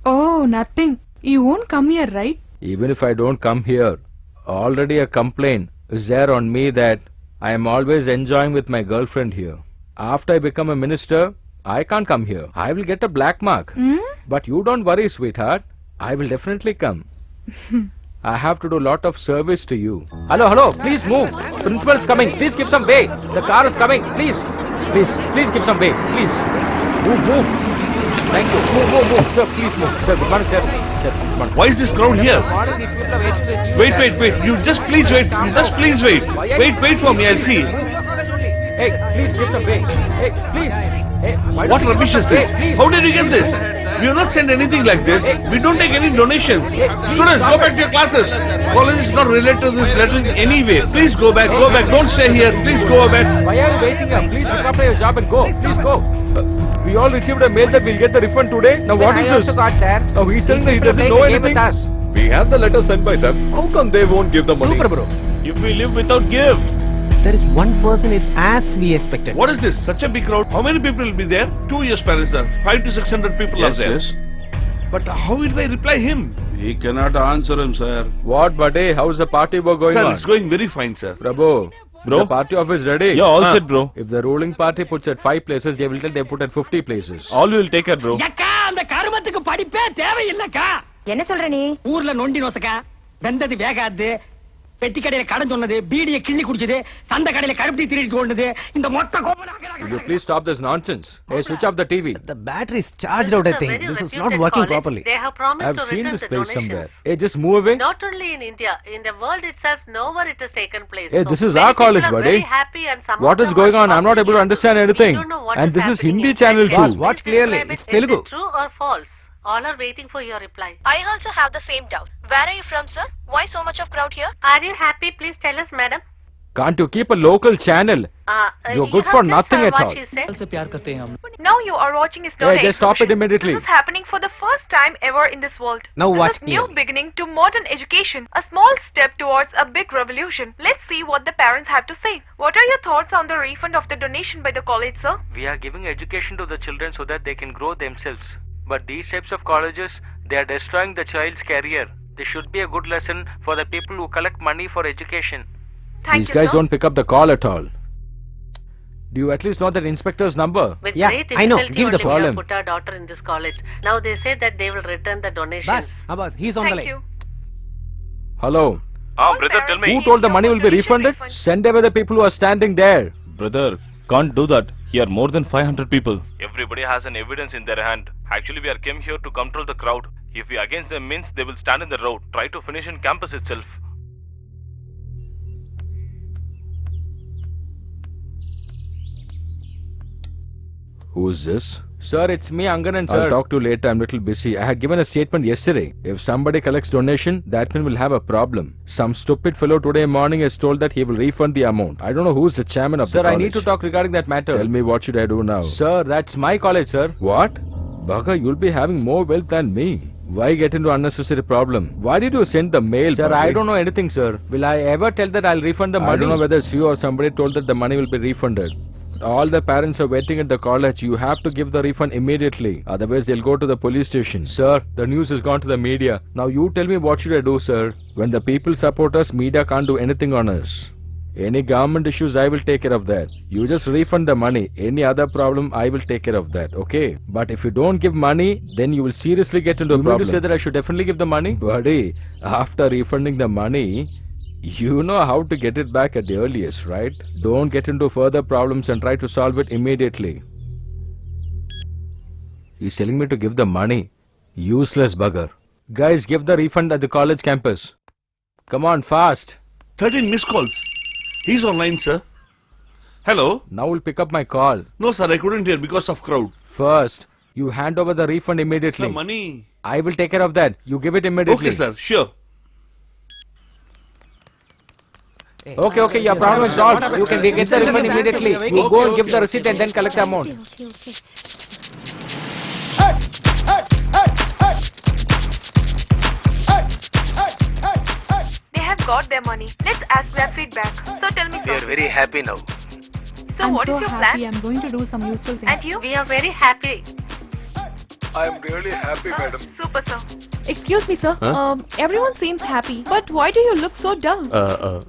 Oh, nothing. You won't come here, right? Even if I don't come here, already a complaint is there on me that I am always enjoying with my girlfriend here. After I become a minister, I can't come here. I will get a black mark. But you don't worry, sweetheart. I will definitely come. I have to do a lot of service to you. Hello, please move. Principal's coming. Please give some way. The car is coming. Please give some way. Please. Move. Thank you. Move. Sir, please move. Sir, good morning, sir. Sir, good morning. Why is this crowd here? What are these people are waiting to see you? Wait. You just please wait. Wait for me. I'll see. Hey, please give some way. Hey, please. Hey, why What don't you rubbish give is some this? way, please? How did you get this? We have not sent anything like this. We don't take any donations. Students, go back to your classes. College is not related to this letter in any way. Please go back. Don't stay here. Please go back. Why are you waiting up? Please look after your job and go. Please go. We all received a mail that we'll get the refund today. Now what is this? Now he's saying that he doesn't know anything. We have the letter sent by them. How come they won't give the money? Super, bro. If we live without give. There is one person is as we expected. What is this? Such a big crowd. How many people will be there? 2 years parents are. 500 to 600 people Yes, are there. yes. But how will I reply him? He cannot answer him, sir. What, buddy? How's the party work going Sir, on? it's going very fine, sir. Prabhu, is the party office ready? Yeah, all set, bro. If the ruling party puts at 5 places, they will tell they put at 50 places. All will take care, bro. அந்த கருமத்துக்கு படிப்பே தேவையில்லக்கா. என்ன சொல்ற நீ? ஊர்ல நொண்டி நோசக்கா, வெந்தது வேகாது, பெட்டி கடையில கடன் சொன்னது, பீடியை கிள்ளி குடிச்சது, சந்த கடையில கருப்பட்டி திருடிட்டு ஓடுனது, இந்த மொத்த Will you please stop this nonsense? Hey, switch off the TV. The battery is charged out, I think. This is not working properly. They have promised I've to seen return this the place donations. somewhere. Hey, just move away. Not only in India, in the world itself, nowhere it has taken place. Hey, So this is many our college, people are buddy. very happy and some What of is them going are on? I'm not able to shocked. understand We anything. don't know what And is this is happening Hindi inside channel there. too. Boss, watch clearly. Describe It's it. Telugu. Is it true or false? All are waiting for your reply. I also have the same doubt. Where are you from, sir? Why so much of crowd here? Are you happy? Please tell us, madam. Can't you keep a local channel? You're good you for have just nothing heard at what all. she said. Now you are watching his Hey, just stop it immediately. This is happening for the first time ever in this world. Now this watch is new clearly. beginning to modern education. A small step towards a big revolution. Let's see what the parents have to say. What are your thoughts on the refund of the donation by the college, sir? We are giving education to the children so that they can grow themselves. But these types of colleges, they are destroying the child's career. This should be a good lesson for the people who collect money for education. Thank These you, guys sir. don't pick up the call at all. Do you at least know that inspector's number? With Yeah, great I know. difficulty Give the only we have phone. put our daughter in this college. Now they say that they will return the donations. Abbas, he's on the Thank line. you. Hello? Ah, All brother, tell parents me. Who need told the your money will be donation refunded? refund. Send away the people who are standing there. Brother, can't do that. Here are more than 500 people. Everybody has an evidence in their hand. Actually, we are came here to control the crowd. If we against them means they will stand in the road, try to finish in campus itself. Who's this? Sir, it's me, Anganan, sir. I'll talk to you later. I'm a little busy. I had given a statement yesterday. If somebody collects donation, that man will have a problem. Some stupid fellow today morning has told that he will refund the amount. I don't know who's the chairman of the college. Sir, I need to talk regarding that matter. Tell me, what should I do now? Sir, that's my college, sir. What? Baka, you'll be having more wealth than me. Why get into unnecessary problem? Why did you send the mail? Sir, I don't know anything, sir. Will I ever tell that I'll refund the money? I don't know whether it's you or somebody told that the money will be refunded. All the parents are waiting at the college. You have to give the refund immediately. Otherwise, they'll go to the police station. Sir, the news has gone to the media. Now you tell me, what should I do, sir? When the people support us, media can't do anything on us. Any government issues, I will take care of that. You just refund the money. Any other problem, I will take care of that, okay? But if you don't give money, then you will seriously get into a problem. You mean to say that I should definitely give the money? Buddy, after refunding the money, you know how to get it back at the earliest, right? Don't get into further problems and try to solve it immediately. He's telling me to give the money. Useless bugger. Guys, give the refund at the college campus. Come on, fast. 13 missed calls. He's online, sir. Hello? Now we'll pick up my call. No, sir, I couldn't hear because of crowd. First, you hand over the refund immediately. Sir, money. I will take care of that. You give it immediately. Okay, sir, sure. Okay, your problem is solved. You can get the refund immediately. You go and give the receipt and then collect the amount. They have got their money. Let's ask their feedback. So tell me, sir. very happy now. So what is your plan? I'm going to do some useful things. And you? We are very happy. I'm really happy, madam. Super, sir. Excuse me, sir. Everyone seems happy. But why do you look so dull?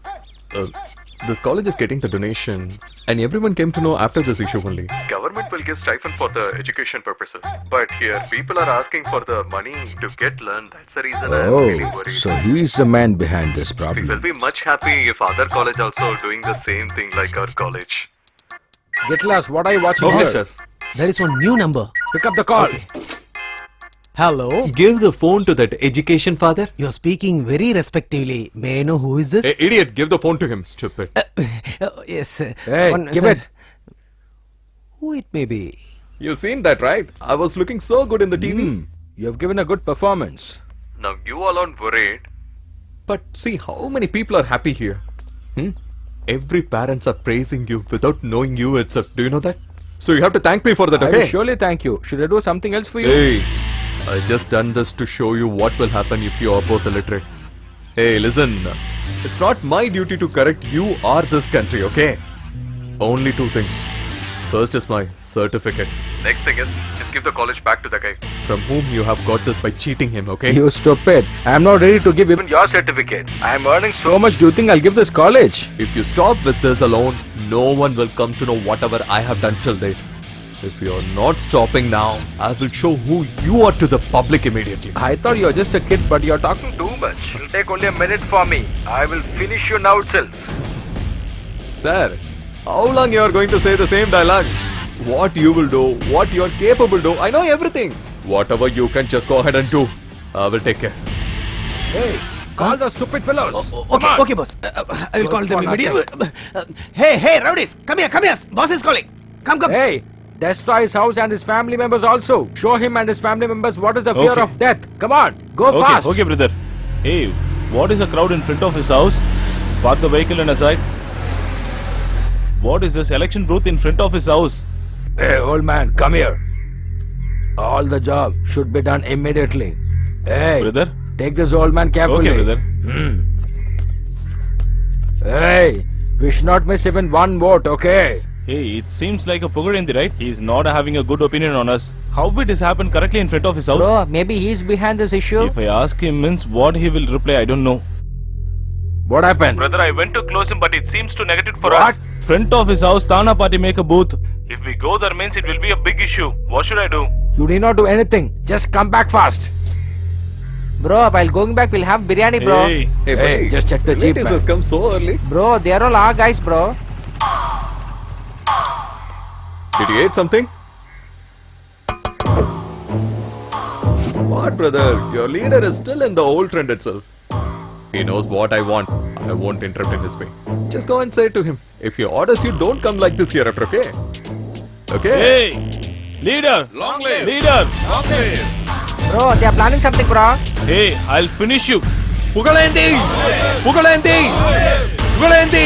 This college is getting the donation, and everyone came to know after this issue only. Government will give stipend for the education purposes, but here people are asking for the money to get learned. That's the reason I'm really worried. So he's the man behind this We problem. will be much happy if other college also doing the same thing like our college. Get lost. What are you watching Okay, here? sir. There is one new number. Pick up the call. Hello? Give the phone to that education father. You're speaking very respectively. May I know who is this? Hey, idiot, give the phone to him, stupid. Yes, sir. Hey, give it. Who it may be? You seen that, right? I was looking so good in the TV. You have given a good performance. Now you all aren't worried. But see how many people are happy here. Every parents are praising you without knowing you itself. Do you know that? So you have to thank me for that, I will okay? surely thank you. Should I do something else for you? Hey, I just done this to show you what will happen if you oppose illiterate. Hey, listen. It's not my duty to correct you or this country, okay? Only two things. First is my certificate. Next thing is, just give the college back to the guy from whom you have got this by cheating him, okay? You stupid. I am not ready to give even your certificate. I am earning so much. Do you think I'll give this college? If you stop with this alone, no one will come to know whatever I have done till date. If you are not stopping now, I will show who you are to the public immediately. I thought you were just a kid, but you're talking too much. It'll take only a minute for me. I will finish you now itself. Sir, how long you are going to say the same dialogue? What you will do, what you are capable do, I know everything. Whatever you can just go ahead and do, I will take care. Hey, call the stupid fellows. Okay, boss. I will call them immediately. Hey, rowdies, come here. Boss is calling. Come. Hey, destroy his house and his family members also. Show him and his family members what is the fear Okay. of death. Come on, go fast. Okay, brother. Hey, what is the crowd in front of his house? Park the vehicle on a side. What is this election booth in front of his house? Hey, old man, come here. All the job should be done immediately. Hey, Brother? take this old man carefully. Okay, brother. Hey, we should not miss even one vote, okay? Hey, it seems like a Pugarendi, right? He is not having a good opinion on us. How did this happen correctly in front of his house? Bro, maybe he's behind this issue. If I ask him means what he will reply, I don't know. What happened? Brother, I went to close him, but it seems too negative for What? us. Front of his house, Tana party make a booth. If we go there means it will be a big issue. What should I do? You need not do anything. Just come back fast. Bro, while going back, we'll have biryani, bro. Hey, Hey, Hey, just check the jeep, relatives man. has come so early. Bro, they are all our guys, bro. Did you eat something? What, brother? Your leader is still in the old trend itself. He knows what I want. I won't interrupt in this way. Just go and say it to him. If he orders you, don't come like this hereafter, okay? Okay? Hey, leader. Long live. Leader. Long live. Bro, they are planning something, bro. Hey, I'll finish you. Pugalanti! Pugalanti! Pugalanti!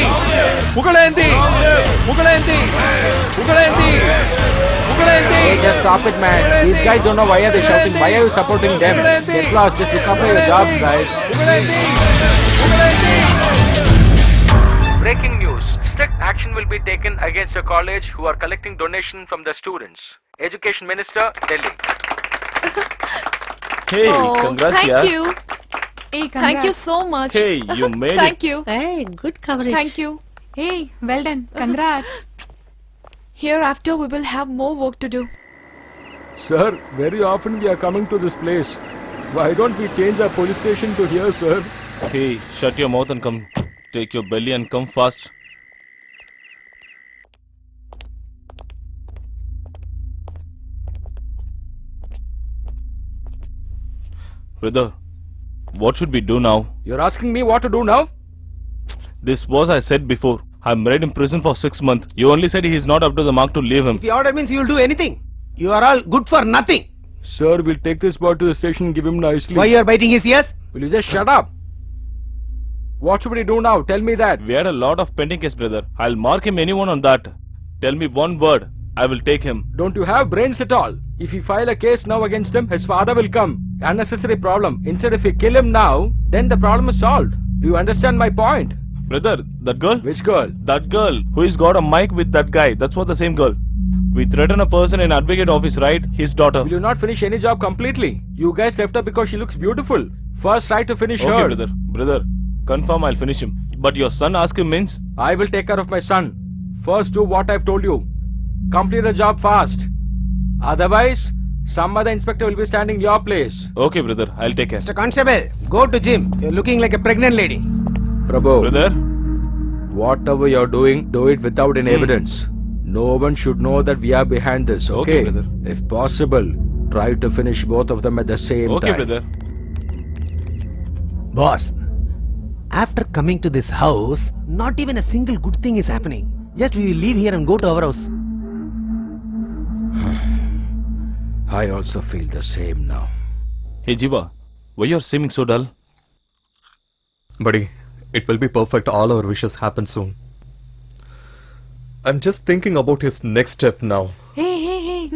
Pugalanti! Pugalanti! Pugalanti! Pugalanti! Hey, just stop it, man. These guys don't know why are they shouting. Why are you supporting them? Get lost. Just look after your job, guys. Breaking news. Strict action will be taken against the college who are collecting donation from the students. Education Minister, Delhi. Hey, Oh, congrats, thank yaar. you. Hey, Thank you so much. Hey, you made it. Thank you. Hey, good coverage. Thank you. Hey, well done. Congrats. Hereafter, we will have more work to do. Sir, very often we are coming to this place. Why don't we change our police station to here, sir? Hey, shut your mouth and come. Take your belly and come fast. Brother, what should we do now? You're asking me what to do now? This was I said before. I'm right in prison for 6 months. You only said he's not up to the mark to leave him. If you order means you will do anything. You are all good for nothing. Sir, we'll take this boy to the station and give him nicely. Why you are biting his ears? Will you just shut up? What should we do now? Tell me that. We had a lot of pending case, brother. I'll mark him anyone on that. Tell me one word. I will take him. Don't you have brains at all? If you file a case now against him, his father will come. Unnecessary problem. Instead, if you kill him now, then the problem is solved. Do you understand my point? Brother, that girl? Which girl? That girl who has got a mic with that guy. That's what the same girl. We threaten a person in advocate office, right? His daughter. Will you not finish any job completely? You guys left her because she looks beautiful. First try to finish Okay, her. brother. Brother, confirm I'll finish him. But your son ask him means? I will take care of my son. First do what I've told you. Complete the job fast. Otherwise, some other inspector will be standing your place. Okay, brother. I'll take care. Mr. Constable, go to gym. You're looking like a pregnant lady. Prabhu, Brother, whatever you're doing, do it without any evidence. No one should know that we are behind this, okay? Okay, brother. If possible, try to finish both of them at the same okay, time. brother. Boss, after coming to this house, not even a single good thing is happening. Just we will leave here and go to our house. I also feel the same now. Hey, Jiva, why you're seeming so dull? Buddy, it will be perfect. All our wishes happen soon. I'm just thinking about his next step now. Hey.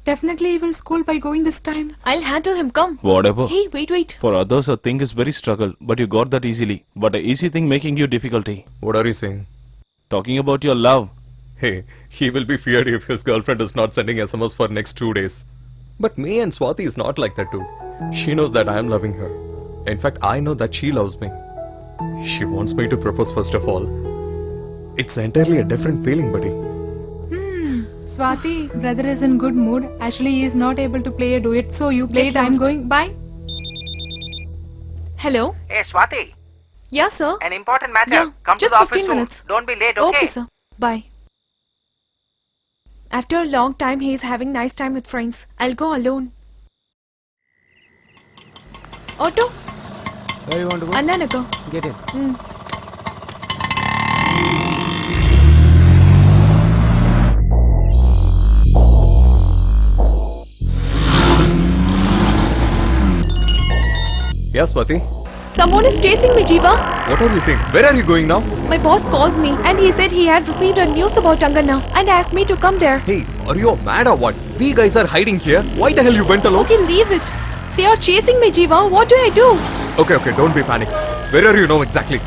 Definitely he will school by going this time. I'll handle him. Come. Whatever. Hey, wait. For others, a thing is very struggle, but you got that easily. But a easy thing making you difficulty. What are you saying? Talking about your love. Hey, he will be feared if his girlfriend is not sending SMS for next 2 days. But me and Swati is not like that too. She knows that I am loving her. In fact, I know that she loves me. She wants me to propose first of all. It's entirely a different feeling, buddy. Swati, brother is in good mood. Actually, he is not able to play a duet, so you play it. I'm lost. going. Bye. Hello? Hey, Swati. Yeah, sir. An important matter. Yeah, Come just to the office 15 soon. minutes. Don't be late, okay? Okay, sir. Bye. After a long time, he is having nice time with friends. I'll go alone. Auto? Where you want to go? Annanagar. Get in. Yes, Swati? Someone is chasing me, Jiva. What are you saying? Where are you going now? My boss called me and he said he had received a news about Angana and asked me to come there. Hey, are you mad or what? We guys are hiding here. Why the hell you went alone? Okay, leave it. They are chasing me, Jiva. What do I do? Okay, don't be panic. Where are you now exactly?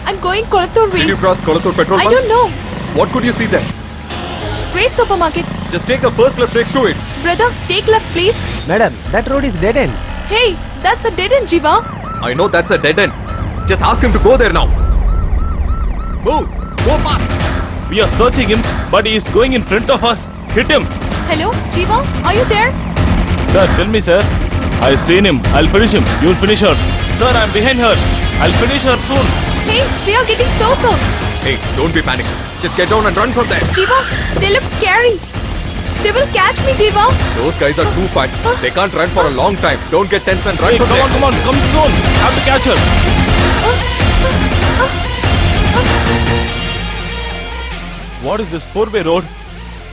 I'm going Kolattur way. Did you cross Kolathur petrol I bunk? don't know. What could you see there? Grace Supermarket. Just take the first left next to it. Brother, take left, please. Madam, that road is dead end. Hey, that's a dead end, Jiva. I know that's a dead end. Just ask him to go there now. Move! Go fast! We are searching him, but he is going in front of us. Hit him. Hello, Jiva, are you there? Sir, tell me, sir. I've seen him. I'll finish him. You'll finish her. Sir, I'm behind her. I'll finish her soon. Hey, they are getting closer. Hey, don't be panic. Just get down and run from there. Jiva, they look scary. They will catch me, Jiva. Those guys are too fat. They can't run for a long time. Don't get tense and run Hey, from there. come on, come soon. Have to catch her. What is this four-way road?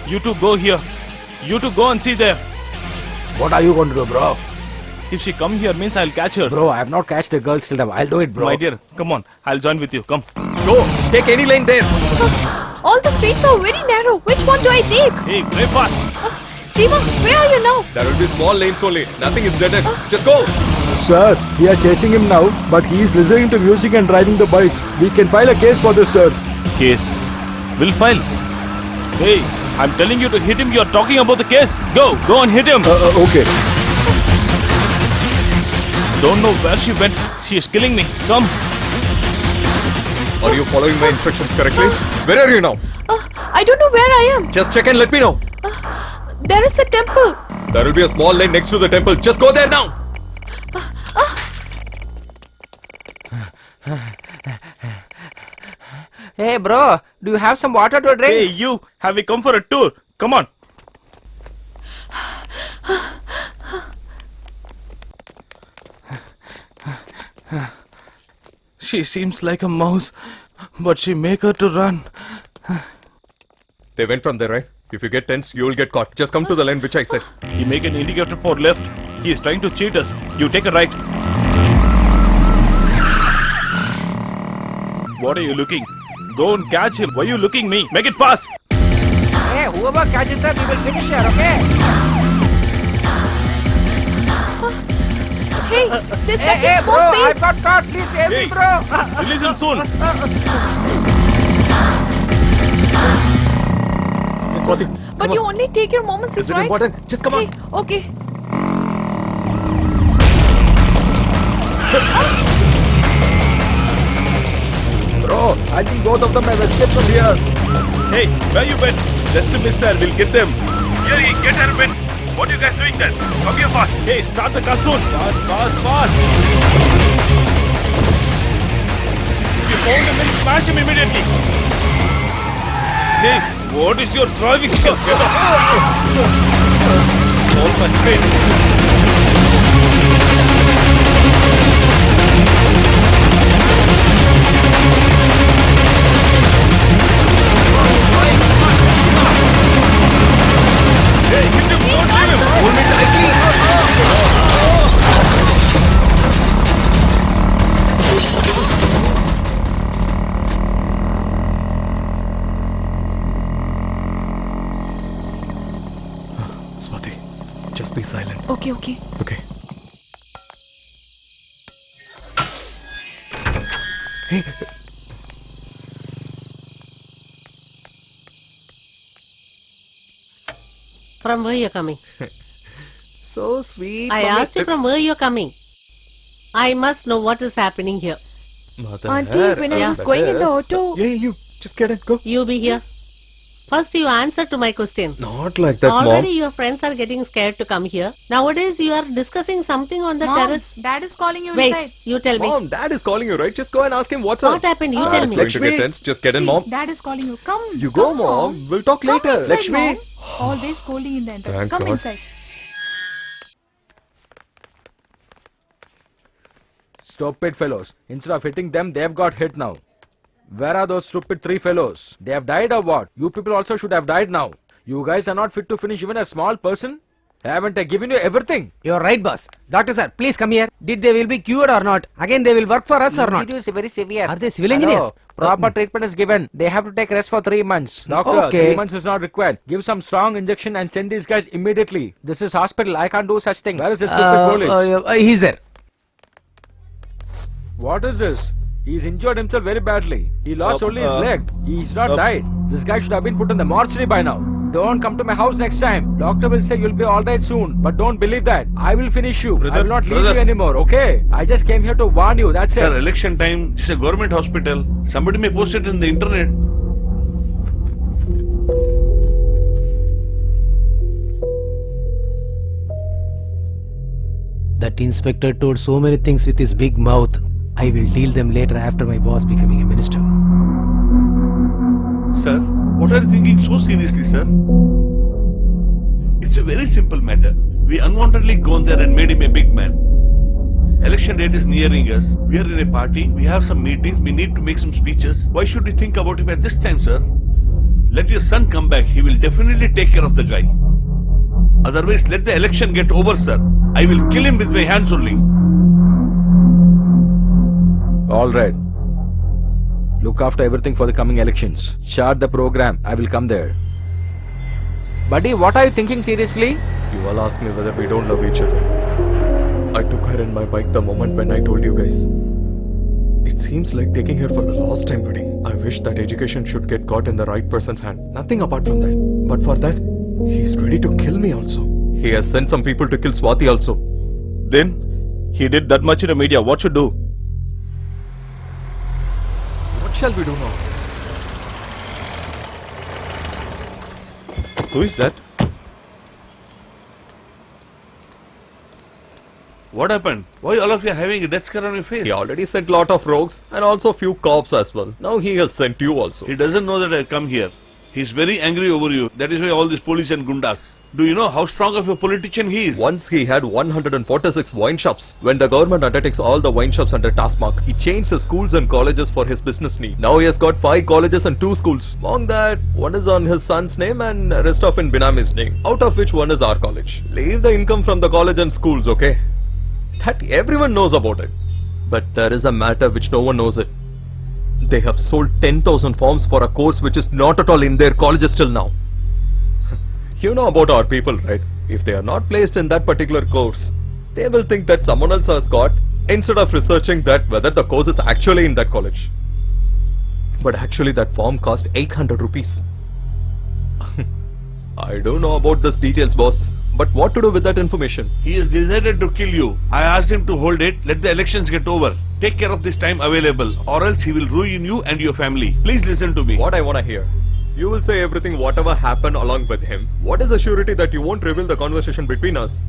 You two go here. You two go and see there. What are you going to do, bro? If she come here means I'll catch her. Bro, I have not catched the girl still. I'll do it, bro. My dear, come on. I'll join with you. Come. Go. Take any lane there. All the streets are very narrow. Which one do I take? Hey, brave fast. Jiva, where are you now? There will be small lanes only. Nothing is dead end. Just go. Sir, we are chasing him now, but he is listening to music and driving the bike. We can file a case for this, sir. Case. We'll file. Hey, I'm telling you to hit him. You're talking about the case. Go and hit him. Okay. Don't know where she went. She is killing me. Come. Are you following my instructions correctly? Where are you now? I don't know where I am. Just check and let me know. There is a temple. There will be a small lane next to the temple. Just go there now. Hey, bro, do you have some water to drink? Hey, you. Have we come for a tour? Come on. She seems like a mouse, but she make her to run. They went from there, right? If you get tense, you will get caught. Just come to the lane which I said. He make an indicator for left. He is trying to cheat us. You take a right. What are you looking? Don't catch him. Why are you looking me? Make it fast. Hey, whoever catches her, we will finish her, okay? Hey, this Hey, taking bro, small I pace. got caught. Please save Hey, me, bro. release him soon. Yes, Swati. But you only take your moments, Is it right? important? Just come on. Hey, okay. Bro, I think both of them have escaped from here. Hey, where you went? Just a missile. We'll get them. Here, get her, Ben. What are you guys doing then? Come here fast. Hey, start the car soon. Fast. If you found him, then smash him immediately. Hey, what is your driving skill? Get up. All my faith. Hey, hit him. Don't leave him. Hold me tightly. Swati, just be silent. Okay. Okay. Hey, From where you're coming? so sweet. I Mummy. asked you from where you're coming. I must know what is happening here. Mother Auntie, hair when I and was the going in the dress. auto. Yeah, you just get it. Go. You be here. First, you answer to my question. Not like that, Already Mom. your friends are getting scared to come here. Nowadays, you are discussing something on the Mom, terrace. Dad is calling you Wait, inside. you tell me. Mom, Dad is calling you, right? Just go and ask him what's up. What happened? You Oh. tell Dad is me. going to get tense. Just get in, See, Mom. Dad is calling you. Come. You go, come, Mom. We'll talk later. Come inside, Lakshmi. Mom. Always scolding in the entrance. Thank Come God. inside. Stupid fellows. Instead of hitting them, they have got hit now. Where are those stupid three fellows? They have died or what? You people also should have died now. You guys are not fit to finish even a small person? Haven't I given you everything? You're right, boss. Doctor sir, please come here. Did they will be cured or not? Again, they will work for us or not? Injury is very severe. Are they civil Hello. engineers? Proper treatment is given. They have to take rest for 3 months. Doctor, Okay. 3 months is not required. Give some strong injection and send these guys immediately. This is hospital. I can't do such things. Where is this stupid police? He's there. What is this? He's injured himself very badly. He lost only his leg. He's not died. This guy should have been put in the mortuary by now. Don't come to my house next time. Doctor will say you'll be alright soon. But don't believe that. I will finish you. I will not leave brother. you anymore, okay? I just came here to warn you. That's Sir, it. election time. It's a government hospital. Somebody may post it in the internet. That inspector told so many things with his big mouth. I will deal them later after my boss becoming a minister. Sir, what are you thinking so seriously, sir? It's a very simple matter. We unwantedly gone there and made him a big man. Election date is nearing us. We are in a party. We have some meetings. We need to make some speeches. Why should we think about him at this time, sir? Let your son come back. He will definitely take care of the guy. Otherwise, let the election get over, sir. I will kill him with my hands only. All right. Look after everything for the coming elections. Chart the program. I will come there. Buddy, what are you thinking seriously? You all asked me whether we don't love each other. I took her in my bike the moment when I told you guys. It seems like taking her for the last time, buddy. I wish that education should get caught in the right person's hand. Nothing apart from that. But for that, he's ready to kill me also. He has sent some people to kill Swati also. Then, he did that much in the media. What should do? What shall we do now? Who is that? What happened? Why all of you are having a death scare on your face? He already sent lot of rogues and also few cops as well. Now he has sent you also. He doesn't know that I come here. He's very angry over you. That is why all these police and gundas. Do you know how strong of a politician he is? Once he had 146 wine shops. When the government undertakes all the wine shops under taskmark, he changed the schools and colleges for his business need. Now he has got 5 colleges and 2 schools. Among that, one is on his son's name and rest of in Binami's name. Out of which one is our college. Leave the income from the college and schools, okay? That everyone knows about it. But there is a matter which no one knows it. They have sold 10,000 forms for a course which is not at all in their colleges till now. You know about our people, right? If they are not placed in that particular course, they will think that someone else has got, instead of researching that whether the course is actually in that college. But actually that form cost 800 rupees. I don't know about this details, boss. But what to do with that information? He has decided to kill you. I asked him to hold it. Let the elections get over. Take care of this time available, or else he will ruin you and your family. Please listen to me. What I want to hear. You will say everything whatever happened along with him. What is the surety that you won't reveal the conversation between us?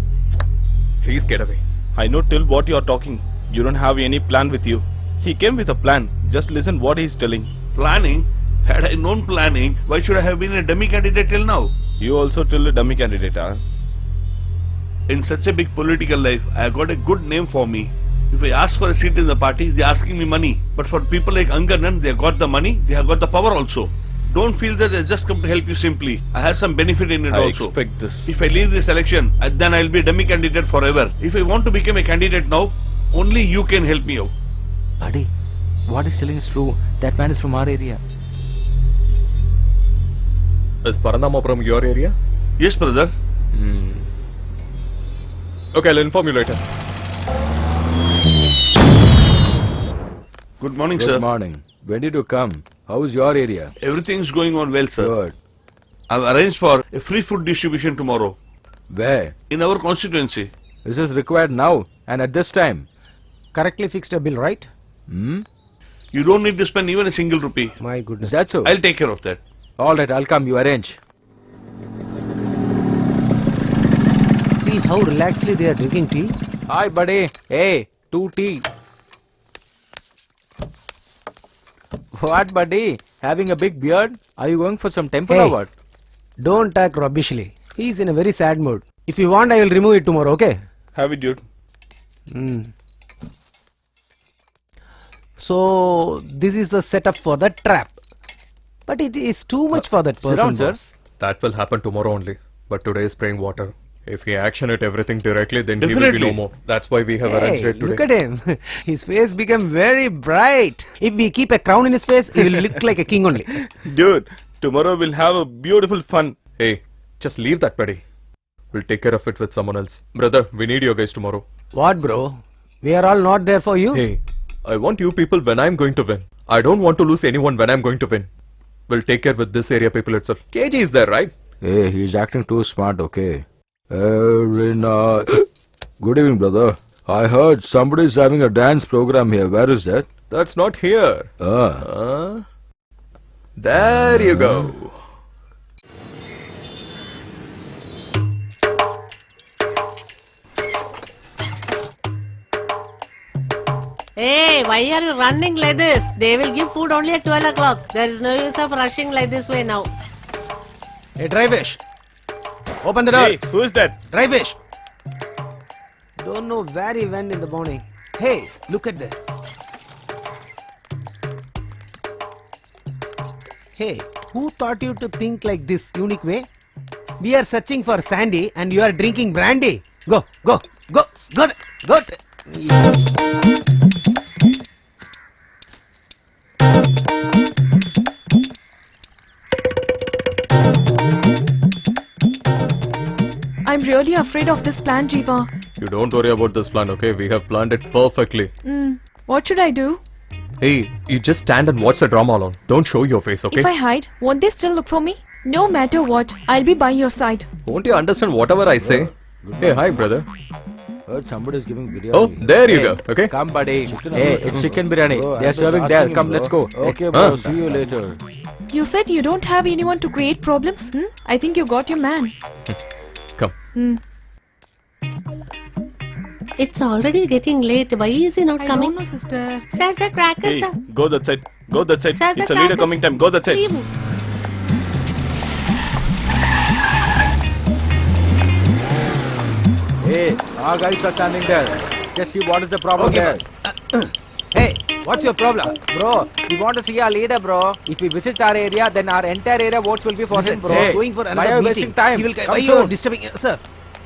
Please get away. I know till what you are talking. You don't have any plan with you. He came with a plan. Just listen what he is telling. Planning? Had I known planning, why should I have been a dummy candidate till now? You also tell a dummy candidate, huh? In such a big political life, I have got a good name for me. If I ask for a seat in the party, they are asking me money. But for people like Anganan, they have got the money, they have got the power also. Don't feel that I just come to help you simply. I have some benefit in it I also. expect this. If I leave this election, then I will be a dummy candidate forever. If I want to become a candidate now, only you can help me out. Buddy, what he's telling is true. That man is from our area. Is Paranama from your area? Yes, brother. Okay, I'll inform you later. Good morning, Good sir. morning. When did you come? How's your area? Everything is going on well, sir. Good. I've arranged for a free food distribution tomorrow Where? in our constituency. This is required now and at this time. Correctly fixed a bill, right? You don't need to spend even a single rupee. My Is goodness. that so? I'll take care of that. All right, I'll come. You arrange. See how relaxedly they are drinking tea? Hi, buddy. Hey, 2 tea. What, buddy? Having a big beard? Are you going for some temple Hey. or what? Don't talk rubbishly. He is in a very sad mood. If you want, I will remove it tomorrow, okay? Have it, dude. So, this is the setup for the trap. But it is too much for that sit person, down, sir. boss. That will happen tomorrow only. But today is spraying water. If he action it everything directly, then he will Definitely. be no more. That's why we have arranged Hey, it today. look at him. His face became very bright. If we keep a crown in his face, he will look like a king only. Dude, tomorrow we'll have a beautiful fun. Hey, just leave that, buddy. We'll take care of it with someone else. Brother, we need you guys tomorrow. What, bro? We are all not there for you? Hey, I want you people when I'm going to win. I don't want to lose anyone when I'm going to win. We'll take care with this area people itself. KG is there, right? Hey, he's acting too smart, okay? Very nice. Good evening, brother. I heard somebody's having a dance program here. Where is that? That's not here. There you go. Hey, why are you running like this? They will give food only at 12 o'clock. There is no use of rushing like this way now. Hey, Drivesh. Open the door. Hey, who is that? Dry fish. Don't know where he went in the morning. Hey, look at that. Hey, who taught you to think like this unique way? We are searching for Sandy and you are drinking brandy. Go, go, go, go, go. I'm really afraid of this plan, Jeeva. You don't worry about this plan, okay? We have planned it perfectly. What should I do? Hey, you just stand and watch the drama alone. Don't show your face, okay? If I hide, won't they still look for me? No matter what, I'll be by your side. Won't you understand whatever I say? Hey, hi, brother. Somebody is giving biryani. Oh, there you go, okay? Come, buddy. Hey, it's chicken biryani. They are serving there. Come, let's go. Okay, bro. See you later. You said you don't have anyone to create problems? I think you got your man. Come. It's already getting late. Why is he not coming? know, sister. Sir, crackers, Hey, sir. go that side. Go that side. Sir, It's a leader crackers. coming time. Go that side. Leave. Hey, our guys are standing there. Just see what is the problem Okay, there. boss. Hey, what's your problem? Bro, we want to see our leader, bro. If he visits our area, then our entire area votes will be for Listen, him, bro. he is Hey, going for why another are you meeting. wasting time? He will, Come why you are soon. disturbing? Sir,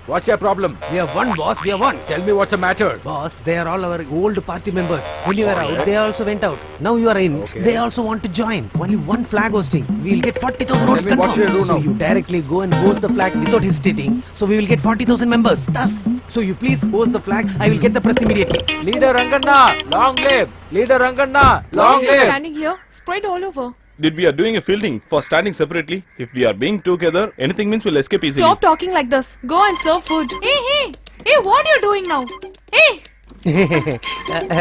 What's your problem? we have one boss. We have one. Tell me what's the matter. Boss, they are all our old party members. When you were out, they also went out. Now you are in. They also want to join. Only one flag hosting. We will get 40,000 votes me what confirmed. should I do So now? you directly go and host the flag without hesitating. So we will get 40,000 members. Thus, so you please host the flag. I will get the press immediately. Leader Ranganna, long live. Leader Ranganna, Why long are you live. standing here? Spread all over. Did we are doing a fielding for standing separately? If we are being together, anything means we'll escape easily. Stop talking like this. Go and serve food. Hey, what are you doing now? Hey!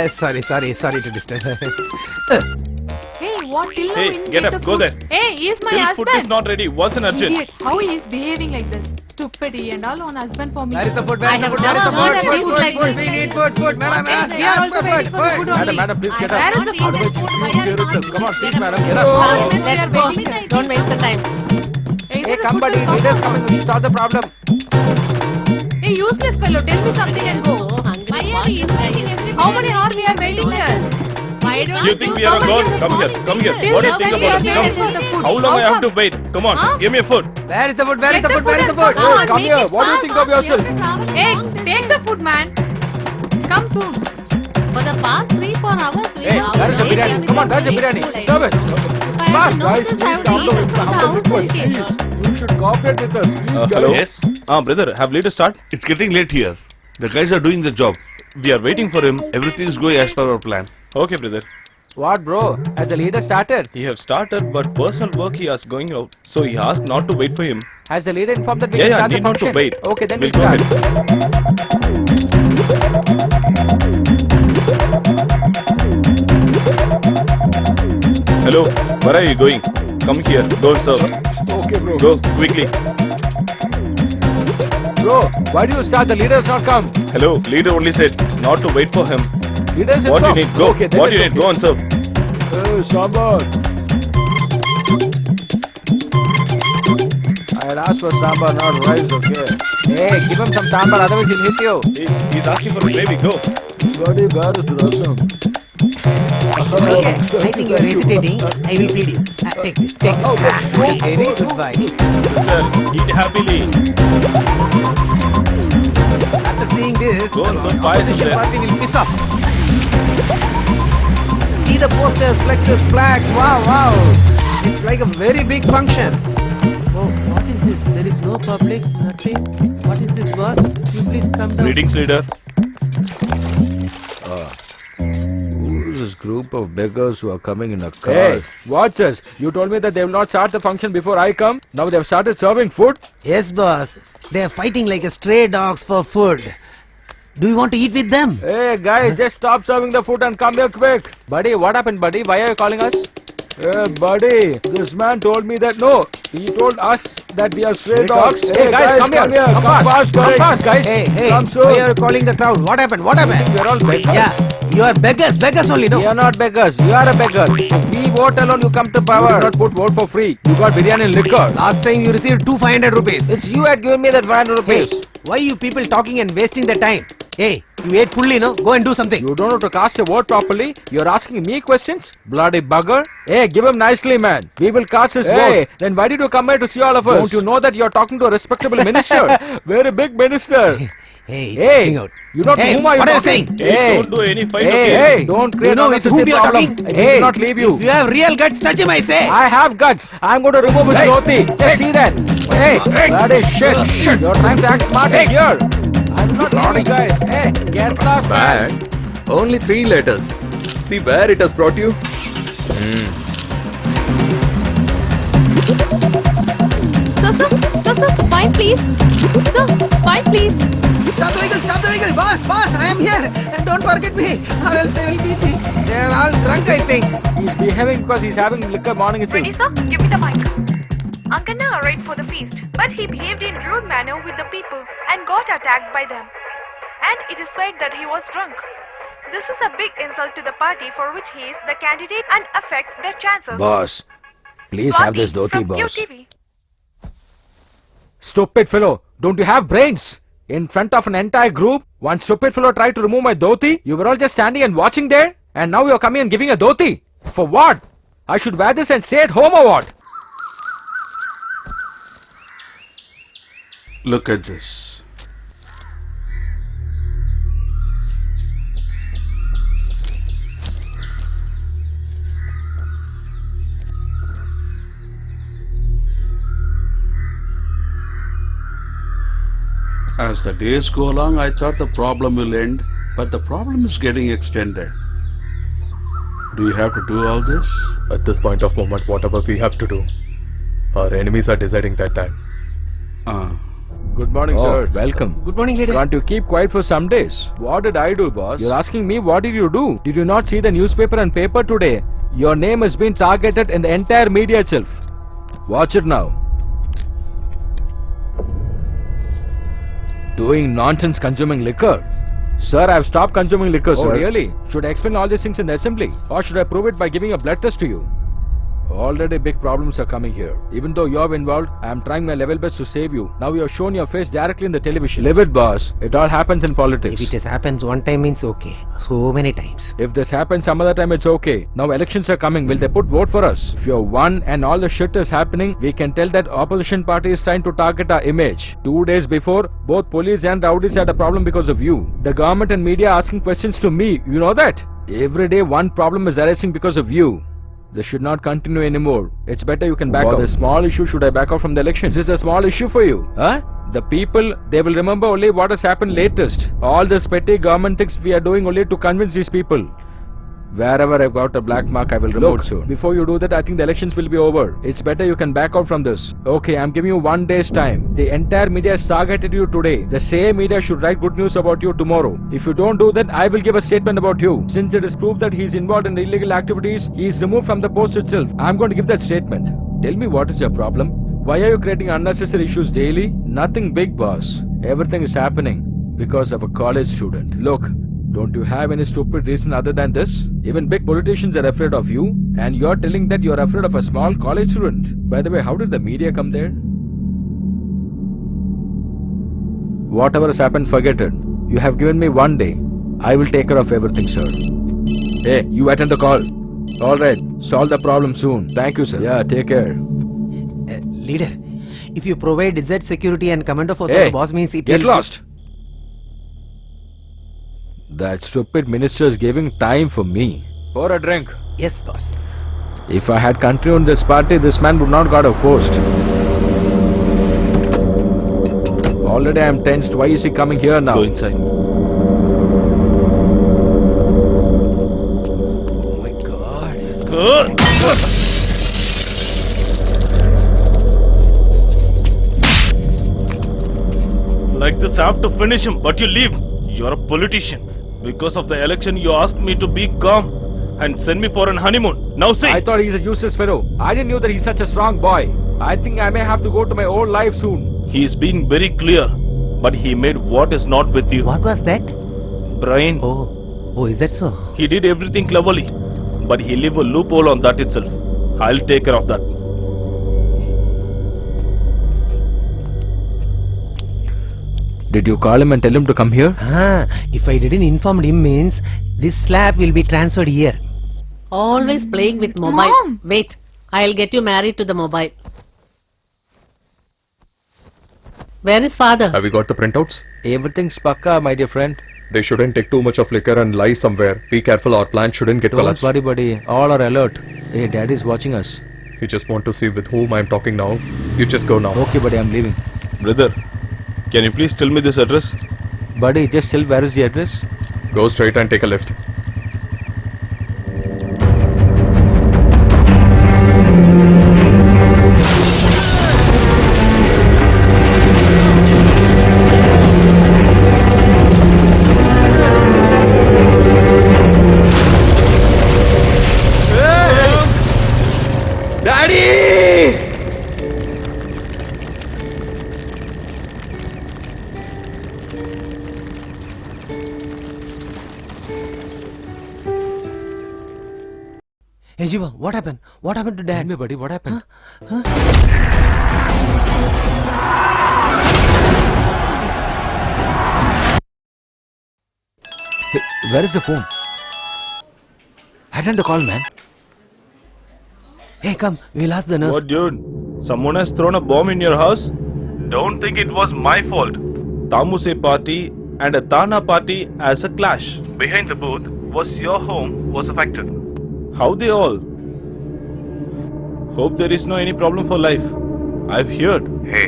Sorry to disturb. Hey, what? Till now Hey, we didn't get the up, go food. there. Hey, he is my Till food is husband. not ready. What's an urgent? Idiot, how he is behaving like this? Stupid he and all on husband for me. Where is the food? Where I is the have food? Where is the never heard food? of this like this. We need food. Madam, Yes, ask we are for also waiting for the food only. Madam, please get Where up. is the food? Otherwise, you here itself. Come on, please, madam, get Oh, up. let's Let's go. go. Don't waste the time. Hey, come, buddy. Leader's coming. We should solve the problem. Hey, useless fellow, tell me something and go. So hungry. What is that? How many hours we are waiting here? Why don't You think we are a god? Come here. Come here. Till What do you this think time we about are us? waiting for the Come. food. How long I have to come? wait? Come on, Huh? give me a food. Where is the food? Where is Get the the food? Where is the food food? and come on. Come here. What do you think of yourself? Hey, take the food, man. Come soon. For the past 3-4 hours, we Hey, have there's a been biryani. waiting Come on, there's a for biryani. food. Serve it. If I Fast, had guys. noticed, I Please would come eat to it from the request. outside. Please, you should cooperate with us. Please, guys. Hello? Yes? Brother, have leader start? It's getting late here. The guys are doing the job. We are waiting for him. Everything is going as per our plan. Okay, brother. What, bro? Has the leader started? He have started, but personal work he has going out. So he asked not to wait for him. Has the leader informed that we Yeah, can yeah, start the need not to function? wait. Okay, then We'll we'll go start. Hello, where are you going? Come here. Go and serve. Okay, bro. Go quickly. Bro, why do you start? The leader has not come. Hello, leader only said not to wait for him. Leader is What you need? Go. Okay, then What you it's need? Go and serve. Hey, sambar. I had asked for sambar, not rice, okay? Hey, give him some sambar, otherwise he'll hit you. He's asking for a gravy. Go. What do you got is rasam. Okay, I think you are hesitating. I will feed you. Take this. Very good boy. Sister, eat happily. After seeing this, Go on, the some fires in opposition there. party will piss off. See the posters, flexes, flags. Wow. It's like a very big function. Oh, what is this? There is no public, nothing. What is this, boss? You please come down. Greetings, leader. Who is this group of beggars who are coming in a car? Hey, watch us. You told me that they will not start the function before I come. Now they have started serving food. Yes, boss. They are fighting like a stray dogs for food. Do you want to eat with them? Hey, guys, just stop serving the food and come here quick. Buddy, what happened, buddy? Why are you calling us? Hey, buddy, this man told me that no. He told us that we are stray dogs. Hey, guys, come here. Come fast, Come fast, guys. Hey, Come soon. why are you calling the crowd? What happened? What happened? We're all beggars. Yeah, you are beggars only, no? We are not beggars. You are a beggar. If we vote alone, you come to You power. did not put vote for free. You got biryani and liquor. Last time you received 500 rupees. It's you had given me that 500 Hey, rupees. why you people talking and wasting the time? Hey, you ate fully, no? Go and do something. You don't know to cast a vote properly. You're asking me questions? Bloody bugger. Hey, give him nicely, man. We will cast his vote. Then why did you come here to see all of us? Don't you know that you're talking to a respectable minister? Very big minister. Hey, it's working out. You know to Hey, whom are you what are you talking? saying? Hey, Don't do any fight, hey, okay? hey, don't create You know with unnecessary whom you're problem. talking? I will not leave you. If you have real guts, touch him, I say. I have guts. I'm going to remove his dhoti. Just see that. Hey, that is shit. You're trying to act smart in here. I'm not leaving, guys. Hey, get lost, man. Bad. Only 3 letters. See where it has brought you? Sir, spine please. Sir, spine please. Stop the vehicle. Boss, I am here. And don't forget me, or else they will beat me. They are all drunk, I think. He's behaving because he's having liquor morning itself. Ready, sir? Give me the mic. Ankanna arrived for the feast, but he behaved in rude manner with the people and got attacked by them. And it is said that he was drunk. This is a big insult to the party for which he is the candidate and affects their chances. Boss, please Swati have this dhoti, from boss. QTV. Stupid fellow. Don't you have brains? In front of an entire group, one stupid fellow tried to remove my dhoti. You were all just standing and watching there. And now you're coming and giving a dhoti. For what? I should wear this and stay at home or what? Look at this. As the days go along, I thought the problem will end, but the problem is getting extended. Do you have to do all this? At this point of moment, whatever we have to do, our enemies are deciding that time. Good morning, sir. Welcome. Good morning, lady. Can't you keep quiet for some days? What did I do, boss? You're asking me what did you do? Did you not see the newspaper and paper today? Your name has been targeted in the entire media itself. Watch it now. Doing nonsense consuming liquor. Sir, I have stopped consuming liquor, sir. Really? Should I explain all these things in the assembly? Or should I prove it by giving a blood test to you? Already big problems are coming here. Even though you're involved, I am trying my level best to save you. Now you have shown your face directly in the television. Live it, boss. It all happens in politics. If it has happens one time means okay. So many times. If this happens some other time, it's okay. Now elections are coming. Will they put vote for us? If you're one and all the shit is happening, we can tell that opposition party is trying to target our image. 2 days before, both police and rowdies had a problem because of you. The government and media asking questions to me. You know that? Every day one problem is arising because of you. This should not continue anymore. It's better you can back out. For this small issue, should I back out from the election? Is this a small issue for you? Huh? The people, they will remember only what has happened latest. All this petty government things we are doing only to convince these people. Wherever I've got a black mark, I will remove soon. Before you do that, I think the elections will be over. It's better you can back out from this. Okay, I'm giving you 1 day's time. The entire media has targeted you today. The same media should write good news about you tomorrow. If you don't do that, I will give a statement about you. Since it is proved that he's involved in illegal activities, he is removed from the post itself. I'm going to give that statement. Tell me what is your problem? Why are you creating unnecessary issues daily? Nothing big, boss. Everything is happening because of a college student. Look, don't you have any stupid reason other than this? Even big politicians are afraid of you, and you're telling that you're afraid of a small college student. By the way, how did the media come there? Whatever has happened, forget it. You have given me 1 day. I will take care of everything, sir. Hey, you attend the call. Alright, solve the problem soon. Thank you, sir. Yeah, take care. Leader, if you provide Z security and commando force Hey, of the boss means it get will lost. That stupid minister is giving time for me. Pour a drink. Yes, boss. If I had continued this party, this man would not got a post. Already I am tensed. Why is he coming here now? Go inside. Oh my god. Yes, Like this, I have to finish him, but you leave. You're a politician. Because of the election, you asked me to be calm. and send me for an honeymoon. Now say. I thought he's a useless fellow. I didn't know that he's such a strong boy. I think I may have to go to my old life soon. He's been very clear, but he made what is not with you. What was that? Brian. Oh, is that so? He did everything cleverly, but he leave a loophole on that itself. I'll take care of that. Did you call him and tell him to come here? If I didn't inform him means this slab will be transferred here. Always playing with mobile. Mom! Wait, I'll get you married to the mobile. Where is father? Have you got the printouts? Everything's pakka, my dear friend. They shouldn't take too much of liquor and lie somewhere. Be careful, our plan shouldn't get Don't collapsed. worry, buddy. All are alert. Hey, daddy's watching us. You just want to see with whom I'm talking now. You just go now. Okay, buddy, I'm leaving. Brother, can you please tell me this address? Buddy, just tell where is the address? Go straight and take a lift. Hey Jiva, what happened? What happened to Tell dad? me, buddy, what happened? Hey, where is the phone? Attend the call, man. Hey, come, we'll ask the nurse. What, dude? Someone has thrown a bomb in your house? Don't think it was my fault. Tamuse party and a Tana party as a clash. Behind the booth was your home was affected. How they all? Hope there is no any problem for life. I've heard. Hey,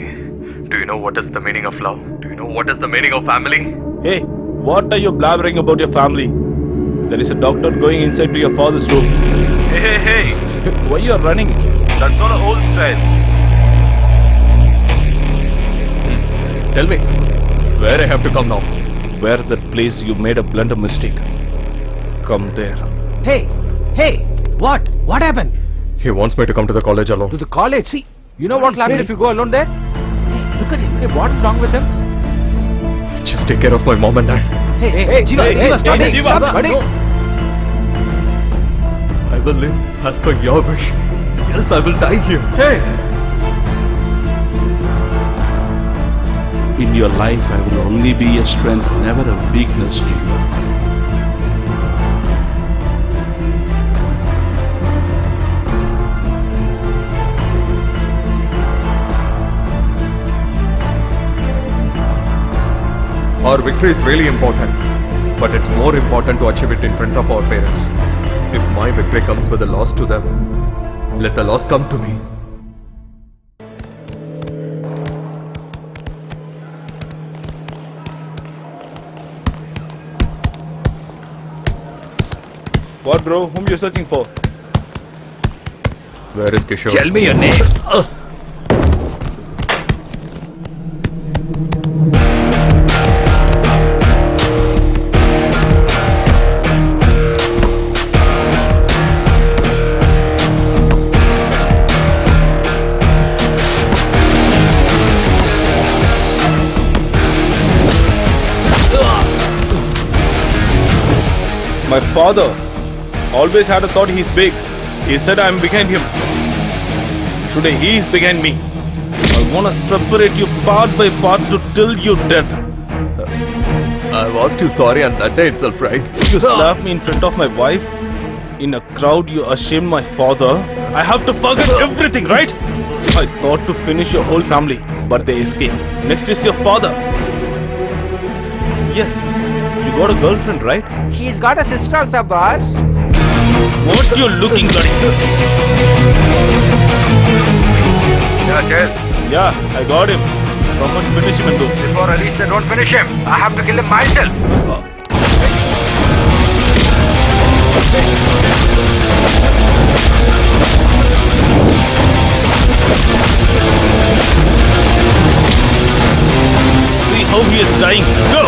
do you know what is the meaning of love? Do you know what is the meaning of family? Hey, what are you blabbering about your family? There is a doctor going inside to your father's room. Hey, why you are running? That's all an old style. Tell me, where I have to come now? Where that place you made a blunder mistake. Come there. Hey, what? What happened? He wants me to come to the college To alone. the college? See, You know what what he will happen say? if you go alone there? Hey, look at him. Hey, what's wrong with him? Just take care of my mom and dad. Hey, Jiva, stop it. Jiva, Stop it. buddy. I will live as per your wish. Else I will die here. Hey! In your life, I will only be a strength, never a weakness, Jiva. Our victory is really important, but it's more important to achieve it in front of our parents. If my victory comes with a loss to them, let the loss come to me. What, bro? Whom you searching for? Where is Kishore? Tell me your name. My father always had a thought he's big. He said I'm behind him. Today he is behind me. I wanna separate you part by part to till you death. I've asked you sorry on that day itself, right? You slap me in front of my wife. In a crowd you ashamed my father. I have to forget everything, right? I thought to finish your whole family, but they escaped. Next is your father. Yes, you got a girlfriend, right? He's got a sister also, boss. What you looking bloody? Yeah, I got him. Come on, finish him and go. Before I release, don't finish him. I have to kill him myself. See how he is dying. Go!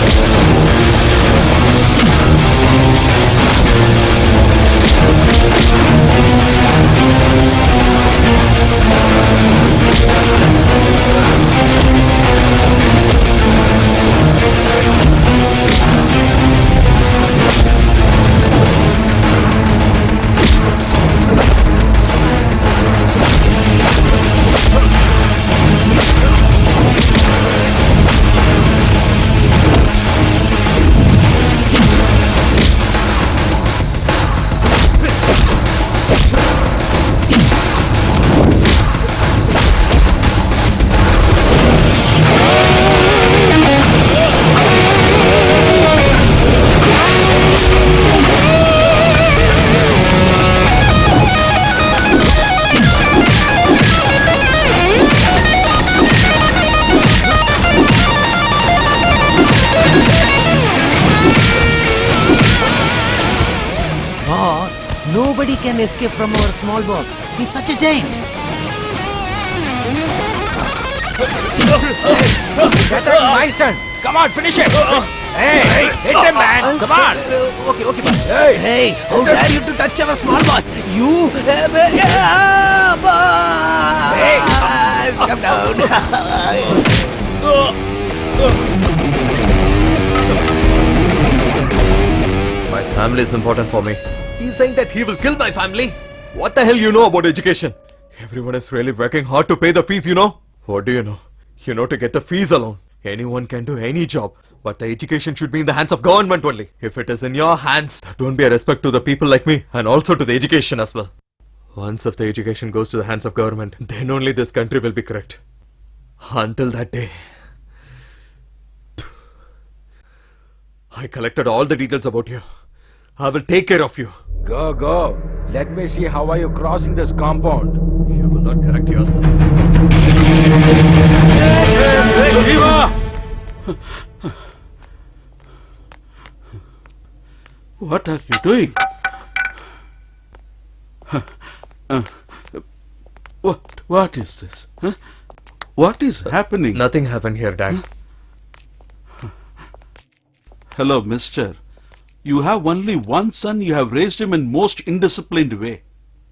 can escape from our small boss. He's such a giant. Shut up, my son. Come on, finish it. Hey, hit him, man. Come on. Okay, boss. Hey. Hey, how dare you to touch our small boss? You, boss. Come down. My family is important for me. He's saying that he will kill my family. What the hell you know about education? Everyone is really working hard to pay the fees, you know? What do you know? You know, to get the fees alone, anyone can do any job. But the education should be in the hands of government only. If it is in your hands, that won't be a respect to the people like me and also to the education as well. Once if the education goes to the hands of government, then only this country will be correct. Until that day, I collected all the details about you. I will take care of you. Go, go. Let me see how are you crossing this compound. You will not correct yourself. What are you doing? What is this? Huh? What is happening? Nothing happened here, Dad. Hello, mister. You have only one son, you have raised him in most indisciplined way.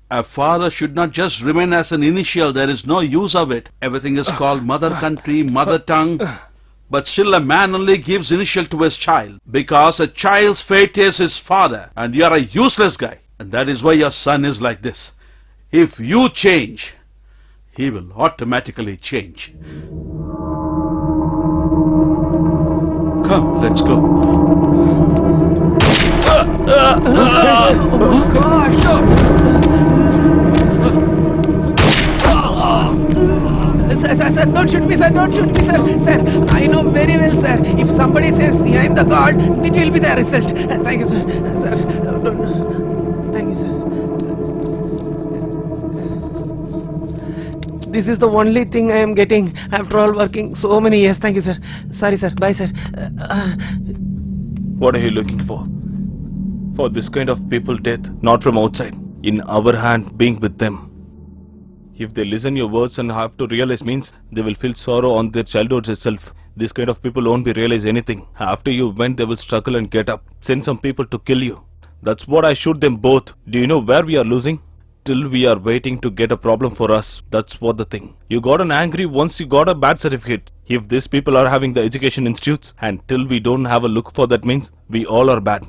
A father should not just remain as an initial, there is no use of it. Everything is called mother country, mother tongue. But still a man only gives initial to his child, because a child's fate is his father, and you are a useless guy. And that is why your son is like this. If you change, he will automatically change. Come, let's go. Sir, don't shoot me, sir. Don't shoot me, sir. Sir, I know very well, sir. If somebody says I am the god, it will be the result. Thank you, sir. Sir, thank you, sir. This is the only thing I am getting after all working so many years. Thank you, sir. Sorry, sir. Bye, sir. What are you looking for? For this kind of people, death, not from outside. In our hand, being with them. If they listen your words and have to realize means, they will feel sorrow on their childhoods itself. This kind of people won't be realize anything. After you went, they will struggle and get up. Send some people to kill you. That's what I shoot them both. Do you know where we are losing? Till we are waiting to get a problem for us. That's what the thing. You got an angry once you got a bad certificate. If these people are having the education institutes and till we don't have a look for that means, we all are bad.